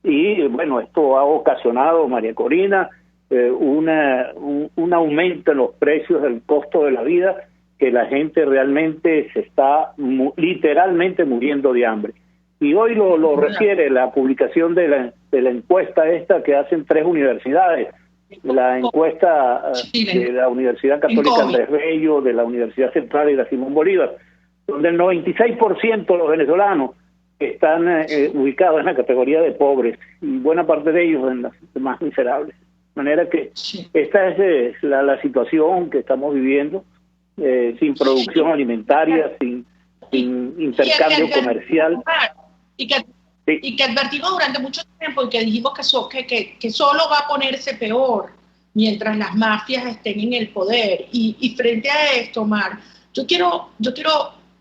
Y bueno, esto ha ocasionado, María Corina, un aumento en los precios del costo de la vida, que la gente realmente se está literalmente muriendo de hambre. Y hoy lo refiere la publicación de la encuesta esta que hacen 3 universidades, la encuesta de la Universidad Católica Andrés Bello, de la Universidad Central y la Simón Bolívar, donde el 96% de los venezolanos están ubicados en la categoría de pobres y buena parte de ellos en las más miserables. De manera que esta es la situación que estamos viviendo, sin producción alimentaria, sin intercambio comercial. Y que advertimos durante mucho tiempo y que dijimos que solo va a ponerse peor mientras las mafias estén en el poder. Y frente a esto, Omar, yo quiero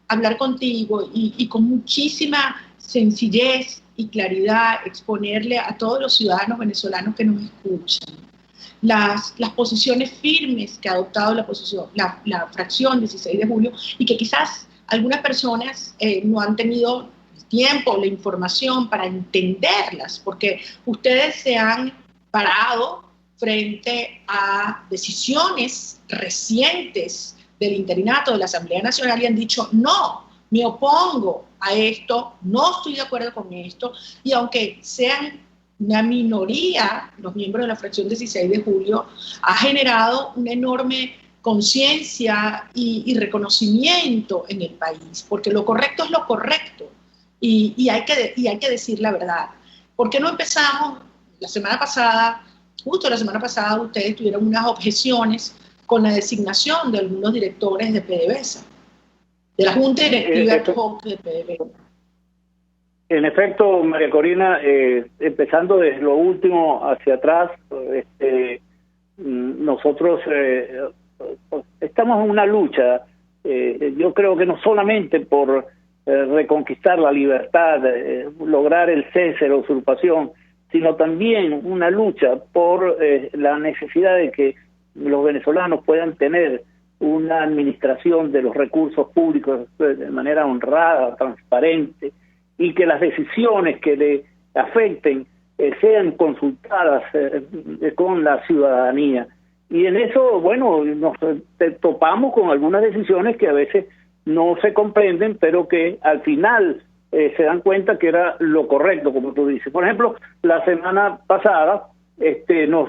hablar contigo y con muchísima sencillez y claridad exponerle a todos los ciudadanos venezolanos que nos escuchan las posiciones firmes que ha adoptado la fracción 16 de julio y que quizás algunas personas no han tenido el tiempo, la información para entenderlas, porque ustedes se han parado frente a decisiones recientes del interinato de la Asamblea Nacional y han dicho no me opongo a esto, no estoy de acuerdo con esto, y aunque sean una minoría, los miembros de la fracción 16 de julio, ha generado una enorme conciencia y reconocimiento en el país, porque lo correcto es lo correcto, y hay que decir la verdad. ¿Por qué no empezamos la semana pasada? Justo la semana pasada ustedes tuvieron unas objeciones con la designación de algunos directores de PDVSA, de la Junta Directiva ad hoc de PDVSA. En efecto, María Corina, empezando desde lo último hacia atrás, nosotros estamos en una lucha, yo creo que no solamente por reconquistar la libertad, lograr el cese de la usurpación, sino también una lucha por la necesidad de que los venezolanos puedan tener una administración de los recursos públicos de manera honrada, transparente, y que las decisiones que le afecten sean consultadas con la ciudadanía. Y en eso, bueno, nos topamos con algunas decisiones que a veces no se comprenden, pero que al final se dan cuenta que era lo correcto, como tú dices. Por ejemplo, la semana pasada nos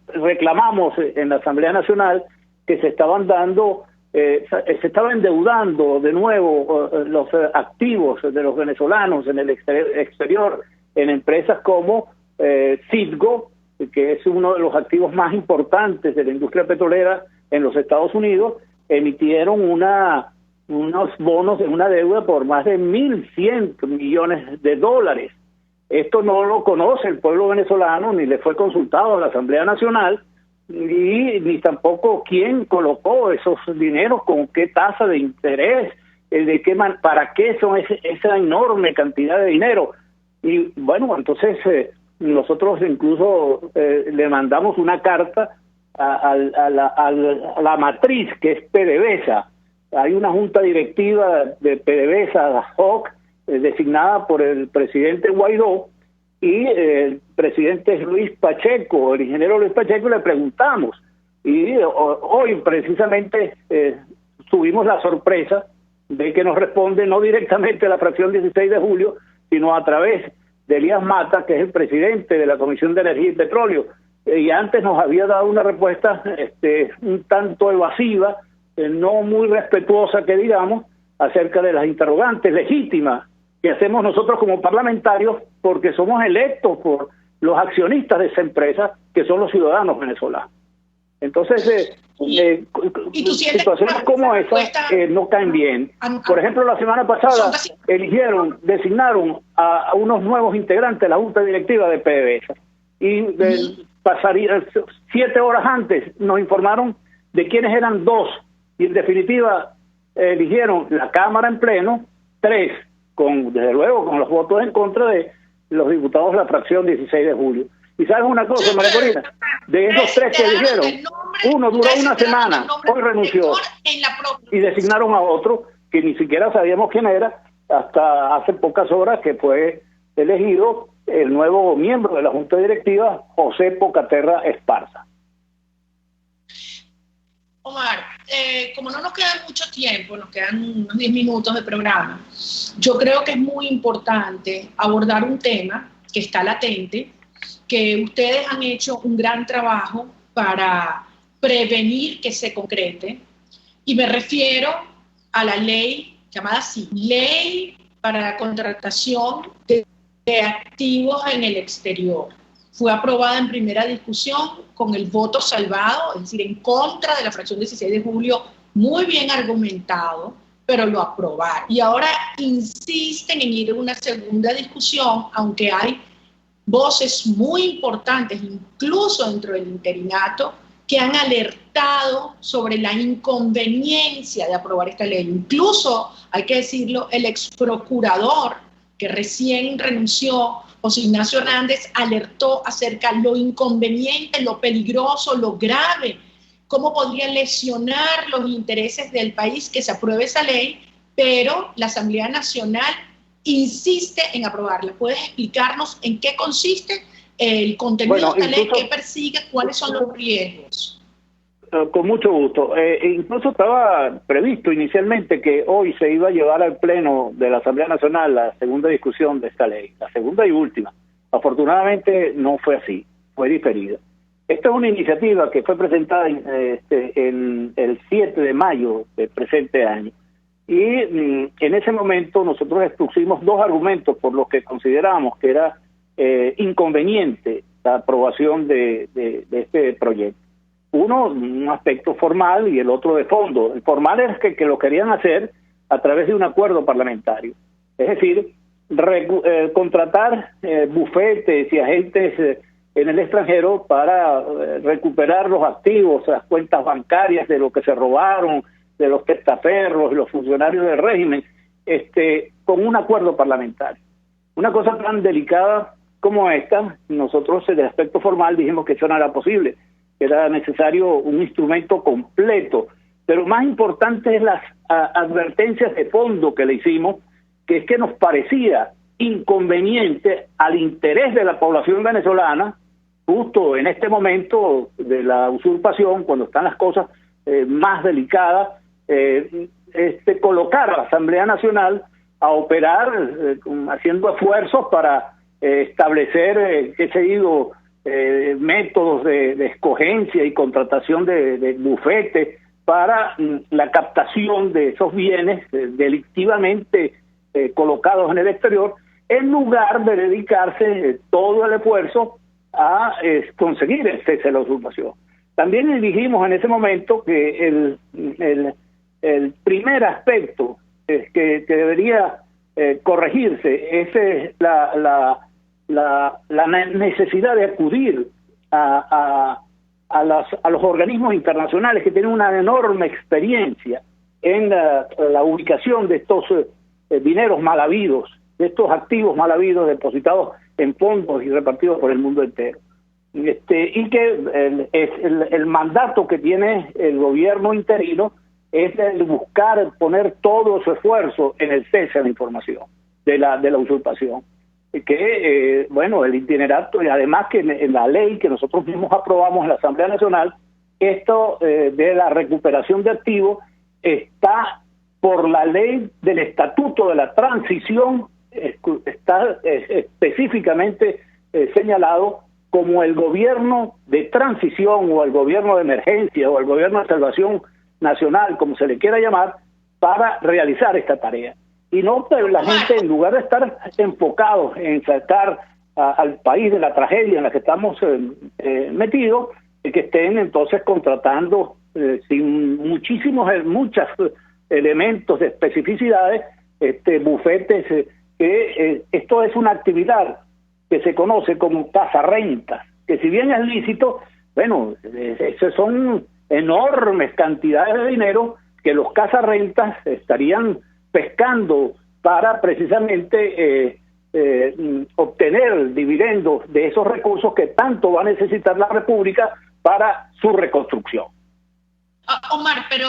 reclamamos en la Asamblea Nacional que se estaban dando, se estaba endeudando de nuevo los activos de los venezolanos en el exterior, en empresas como Citgo, que es uno de los activos más importantes de la industria petrolera en los Estados Unidos. Emitieron unos bonos de una deuda por más de 1.100 millones de dólares. Esto no lo conoce el pueblo venezolano, ni le fue consultado a la Asamblea Nacional, ni tampoco quién colocó esos dineros, con qué tasa de interés, para qué son esa enorme cantidad de dinero. Y bueno, entonces nosotros incluso le mandamos una carta a la matriz, que es PDVSA. Hay una junta directiva de PDVSA ad hoc, designada por el presidente Guaidó, y el presidente Luis Pacheco, el ingeniero Luis Pacheco, le preguntamos. Y hoy precisamente tuvimos la sorpresa de que nos responde no directamente a la fracción 16 de julio, sino a través de Elías Mata, que es el presidente de la Comisión de Energía y Petróleo. Y antes nos había dado una respuesta un tanto evasiva, no muy respetuosa, que digamos, acerca de las interrogantes legítimas que hacemos nosotros como parlamentarios, porque somos electos por los accionistas de esa empresa, que son los ciudadanos venezolanos. Entonces, situaciones como esa no caen bien. Por ejemplo, la semana pasada designaron a unos nuevos integrantes de la Junta Directiva de PDVSA, y pasaría 7 horas antes nos informaron de quiénes eran 2, y en definitiva eligieron la Cámara en pleno 3, desde luego con los votos en contra de los diputados de la fracción 16 de julio. Y sabes una cosa, María Corina, de esos 3 que eligieron, uno duró una semana, hoy renunció, y designaron a otro que ni siquiera sabíamos quién era, hasta hace pocas horas que fue elegido el nuevo miembro de la Junta Directiva, José Pocaterra Esparza. Omar, como no nos queda mucho tiempo, nos quedan unos 10 minutos de programa, yo creo que es muy importante abordar un tema que está latente, que ustedes han hecho un gran trabajo para prevenir que se concrete, y me refiero a la ley llamada así, Ley para la Contratación de Activos en el Exterior. Fue aprobada en primera discusión con el voto salvado, es decir, en contra de la fracción 16 de julio, muy bien argumentado, pero lo aprobaron. Y ahora insisten en ir a una segunda discusión, aunque hay voces muy importantes, incluso dentro del interinato, que han alertado sobre la inconveniencia de aprobar esta ley. Incluso, hay que decirlo, el exprocurador que recién renunció, José Ignacio Hernández, alertó acerca de lo inconveniente, lo peligroso, lo grave, cómo podría lesionar los intereses del país que se apruebe esa ley, pero la Asamblea Nacional insiste en aprobarla. ¿Puedes explicarnos en qué consiste el contenido de esta ley, qué persigue, cuáles son los riesgos? Con mucho gusto. Incluso estaba previsto inicialmente que hoy se iba a llevar al Pleno de la Asamblea Nacional la segunda discusión de esta ley, la segunda y última. Afortunadamente no fue así, fue diferida. Esta es una iniciativa que fue presentada en el 7 de mayo del presente año. Y en ese momento nosotros expusimos dos argumentos por los que consideramos que era inconveniente la aprobación de este proyecto. Uno, un aspecto formal, y el otro de fondo. El formal es que lo querían hacer a través de un acuerdo parlamentario. Es decir, contratar bufetes y agentes en el extranjero para recuperar los activos, las cuentas bancarias de lo que se robaron, de los testaferros, los funcionarios del régimen, con un acuerdo parlamentario. Una cosa tan delicada como esta, nosotros en el aspecto formal dijimos que eso no era posible, que era necesario un instrumento completo, pero más importante es las advertencias de fondo que le hicimos, que es que nos parecía inconveniente al interés de la población venezolana, justo en este momento de la usurpación, cuando están las cosas más delicadas, colocar a la Asamblea Nacional a operar haciendo esfuerzos para establecer, métodos de escogencia y contratación de bufetes para la captación de esos bienes delictivamente colocados en el exterior, en lugar de dedicarse todo el esfuerzo a conseguir el cese de la usurpación. También dijimos en ese momento que el primer aspecto que debería corregirse es la necesidad de acudir a los organismos internacionales que tienen una enorme experiencia en la ubicación de estos dineros mal habidos, de estos activos mal habidos depositados en fondos y repartidos por el mundo entero. Y que el mandato que tiene el gobierno interino es el buscar poner todo su esfuerzo en el cese de la información, de la usurpación. Que, el itinerario, y además que en la ley que nosotros mismos aprobamos en la Asamblea Nacional, esto de la recuperación de activos está por la ley del Estatuto de la Transición, está específicamente señalado como el gobierno de transición o el gobierno de emergencia o el gobierno de salvación nacional, como se le quiera llamar, para realizar esta tarea. Y no, pero la gente, en lugar de estar enfocados en sacar al país de la tragedia en la que estamos metidos, que estén entonces contratando sin muchos elementos de especificidades, bufetes, que esto es una actividad que se conoce como cazarrentas, que si bien es lícito, son enormes cantidades de dinero que los cazarrentas estarían pescando para precisamente obtener dividendos de esos recursos que tanto va a necesitar la República para su reconstrucción. Omar, pero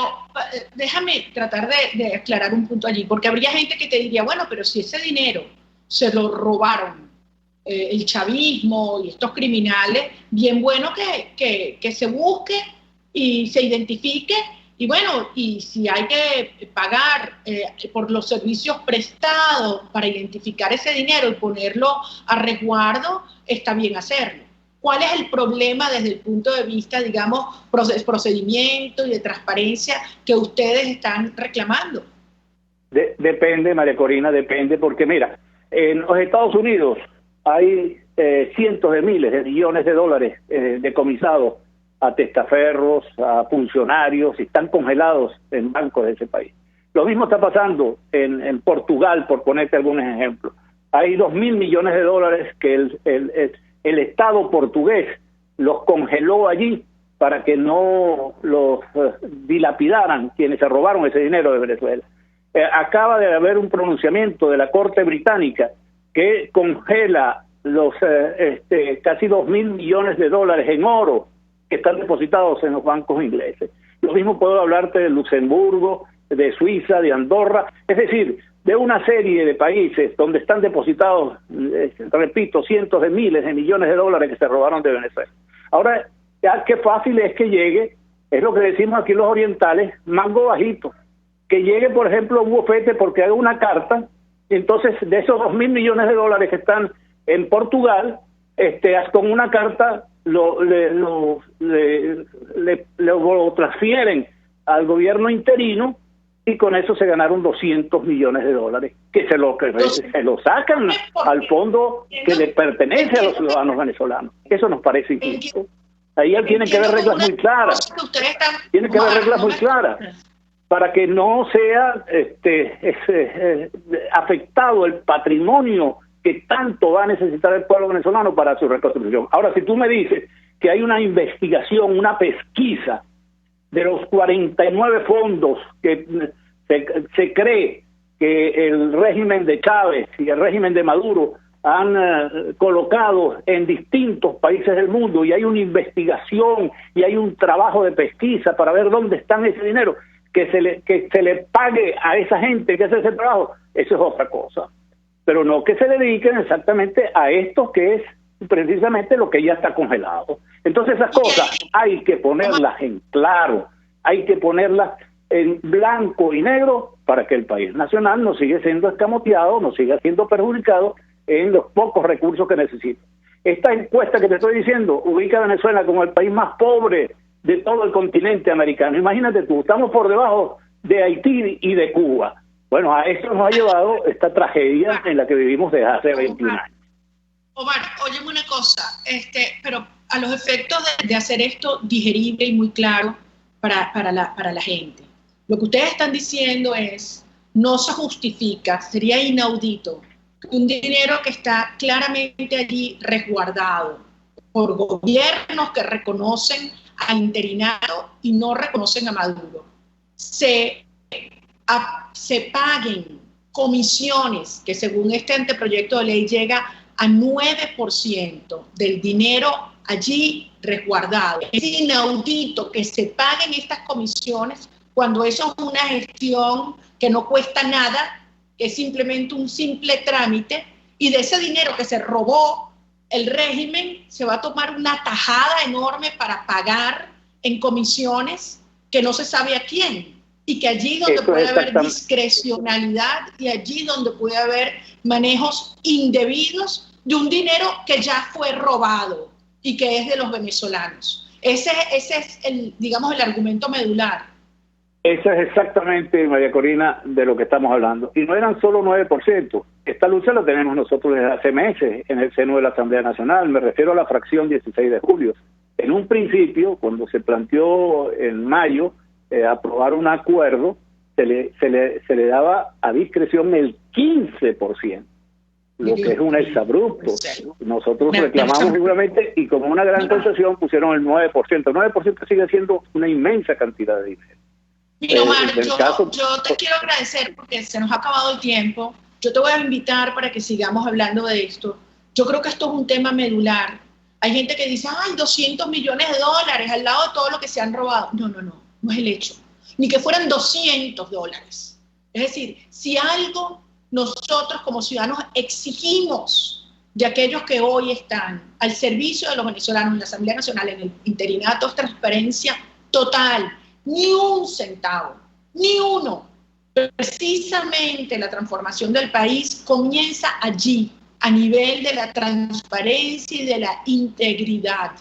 déjame tratar de aclarar un punto allí, porque habría gente que te diría, bueno, pero si ese dinero se lo robaron el chavismo y estos criminales, bien bueno que se busque y se identifique, y bueno, y si hay que pagar por los servicios prestados para identificar ese dinero y ponerlo a resguardo, está bien hacerlo. ¿Cuál es el problema desde el punto de vista, digamos, procedimiento y de transparencia que ustedes están reclamando? Depende, María Corina, depende, porque mira, en los Estados Unidos hay cientos de miles de millones de dólares decomisados a testaferros, a funcionarios, y están congelados en bancos de ese país. Lo mismo está pasando en Portugal, por ponerte algunos ejemplos. Hay 2.000 millones de dólares que el Estado portugués los congeló allí para que no los dilapidaran quienes se robaron ese dinero de Venezuela. Acaba de haber un pronunciamiento de la Corte Británica que congela los casi 2.000 millones de dólares en oro que están depositados en los bancos ingleses. Lo mismo puedo hablarte de Luxemburgo, de Suiza, de Andorra, es decir, de una serie de países donde están depositados, repito, cientos de miles de millones de dólares que se robaron de Venezuela. Ahora, ya qué fácil es que llegue es lo que decimos aquí los orientales, mango bajito. Que llegue, por ejemplo, un bufete porque haga una carta, y entonces de esos 2.000 millones de dólares que están en Portugal, con una carta lo transfieren al gobierno interino, y con eso se ganaron 200 millones de dólares, que se lo sacan al fondo que le pertenece a los ciudadanos venezolanos. Eso nos parece injusto. Ahí tienen que haber reglas muy claras. Tienen que haber reglas muy claras para que no sea afectado el patrimonio que tanto va a necesitar el pueblo venezolano para su reconstrucción. Ahora, si tú me dices que hay una investigación, una pesquisa de los 49 fondos que se cree que el régimen de Chávez y el régimen de Maduro han colocado en distintos países del mundo, y hay una investigación y hay un trabajo de pesquisa para ver dónde está ese dinero, que se le pague a esa gente que hace ese trabajo, eso es otra cosa. Pero no que se dediquen exactamente a esto, que es precisamente lo que ya está congelado. Entonces esas cosas hay que ponerlas en claro, hay que ponerlas en blanco y negro para que el país nacional no siga siendo escamoteado, no siga siendo perjudicado en los pocos recursos que necesita. Esta encuesta que te estoy diciendo ubica a Venezuela como el país más pobre de todo el continente americano. Imagínate tú, estamos por debajo de Haití y de Cuba. Bueno, a esto nos ha llevado esta tragedia en la que vivimos desde hace 21 años. Omar, óyeme una cosa, pero a los efectos de hacer esto digerible y muy claro para la gente. Lo que ustedes están diciendo es, no se justifica, sería inaudito, un dinero que está claramente allí resguardado por gobiernos que reconocen al interinato y no reconocen a Maduro, se paguen comisiones que según este anteproyecto de ley llega a 9% del dinero allí resguardado. Es inaudito que se paguen estas comisiones cuando eso es una gestión que no cuesta nada, que es simplemente un simple trámite, y de ese dinero que se robó el régimen se va a tomar una tajada enorme para pagar en comisiones que no se sabe a quién, y que allí donde puede haber discrecionalidad y allí donde puede haber manejos indebidos de un dinero que ya fue robado y que es de los venezolanos. Ese es el argumento medular. Eso es exactamente, María Corina, de lo que estamos hablando. Y no eran solo 9%. Esta lucha la tenemos nosotros desde hace meses en el seno de la Asamblea Nacional. Me refiero a la fracción 16 de julio. En un principio, cuando se planteó en mayo aprobar un acuerdo, se le daba a discreción el 15%, lo que es un exabrupto. Nosotros reclamamos seguramente, y como una gran concesión pusieron el 9%. El 9% sigue siendo una inmensa cantidad de dinero. Mira, Omar, yo te quiero agradecer porque se nos ha acabado el tiempo. Yo te voy a invitar para que sigamos hablando de esto. Yo creo que esto es un tema medular. Hay gente que dice, ay, 200 millones de dólares al lado de todo lo que se han robado. No es el hecho. Ni que fueran 200 dólares. Es decir, si algo nosotros como ciudadanos exigimos de aquellos que hoy están al servicio de los venezolanos en la Asamblea Nacional, en el interinato, es transparencia total. Ni un centavo, ni uno. Precisamente la transformación del país comienza allí, a nivel de la transparencia y de la integridad.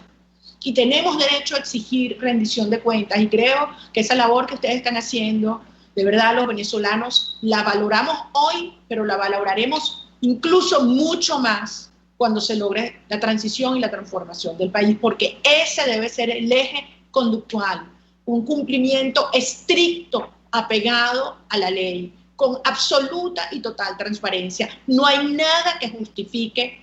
Y tenemos derecho a exigir rendición de cuentas, y creo que esa labor que ustedes están haciendo, de verdad los venezolanos la valoramos hoy, pero la valoraremos incluso mucho más cuando se logre la transición y la transformación del país, porque ese debe ser el eje conductual. Un cumplimiento estricto, apegado a la ley, con absoluta y total transparencia. No hay nada que justifique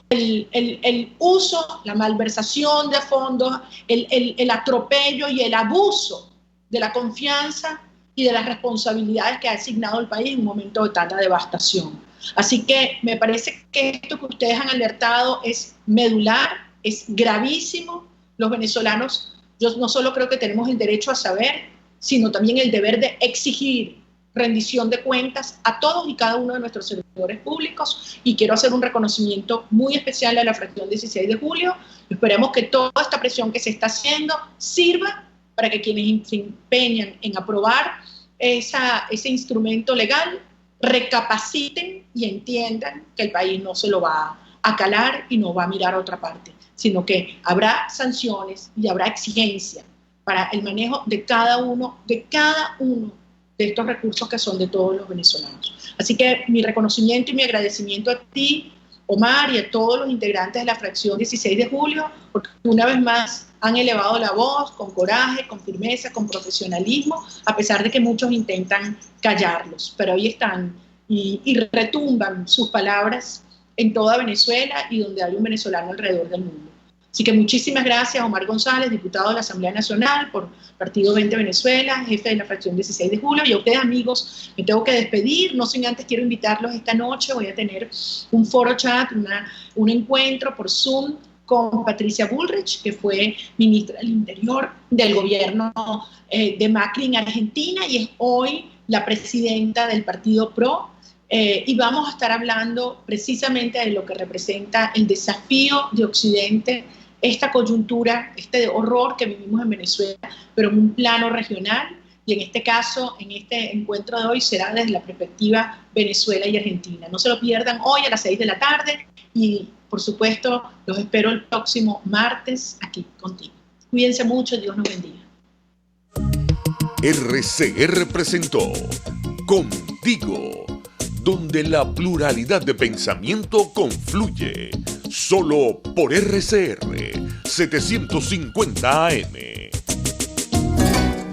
el uso, la malversación de fondos, el atropello y el abuso de la confianza y de las responsabilidades que ha asignado el país en un momento de tanta devastación. Así que me parece que esto que ustedes han alertado es medular, es gravísimo. Los venezolanos, yo no solo creo que tenemos el derecho a saber, sino también el deber de exigir rendición de cuentas a todos y cada uno de nuestros servidores públicos, y quiero hacer un reconocimiento muy especial a la fracción 16 de julio. Esperemos que toda esta presión que se está haciendo sirva para que quienes se empeñan en aprobar ese instrumento legal recapaciten y entiendan que el país no se lo va a calar y no va a mirar a otra parte, sino que habrá sanciones y habrá exigencia para el manejo de cada uno de estos recursos que son de todos los venezolanos. Así que mi reconocimiento y mi agradecimiento a ti, Omar, y a todos los integrantes de la fracción 16 de julio, porque una vez más han elevado la voz con coraje, con firmeza, con profesionalismo, a pesar de que muchos intentan callarlos, pero ahí están y retumban sus palabras en toda Venezuela y donde hay un venezolano alrededor del mundo. Así que muchísimas gracias a Omar González, diputado de la Asamblea Nacional por Partido 20 Venezuela, jefe de la fracción 16 de julio, y a ustedes, amigos, me tengo que despedir, no sin antes quiero invitarlos esta noche, voy a tener un foro chat, un encuentro por Zoom con Patricia Bullrich, que fue ministra del Interior del gobierno de Macri en Argentina y es hoy la presidenta del Partido PRO, y vamos a estar hablando precisamente de lo que representa el desafío de Occidente, esta coyuntura, este horror que vivimos en Venezuela, pero en un plano regional, y en este caso, en este encuentro de hoy, será desde la perspectiva Venezuela y Argentina. No se lo pierdan hoy a las 6 de la tarde, y por supuesto, los espero el próximo martes aquí contigo. Cuídense mucho, Dios nos bendiga. RCR presentó Contigo, donde la pluralidad de pensamiento confluye. Solo por RCR 750 AM.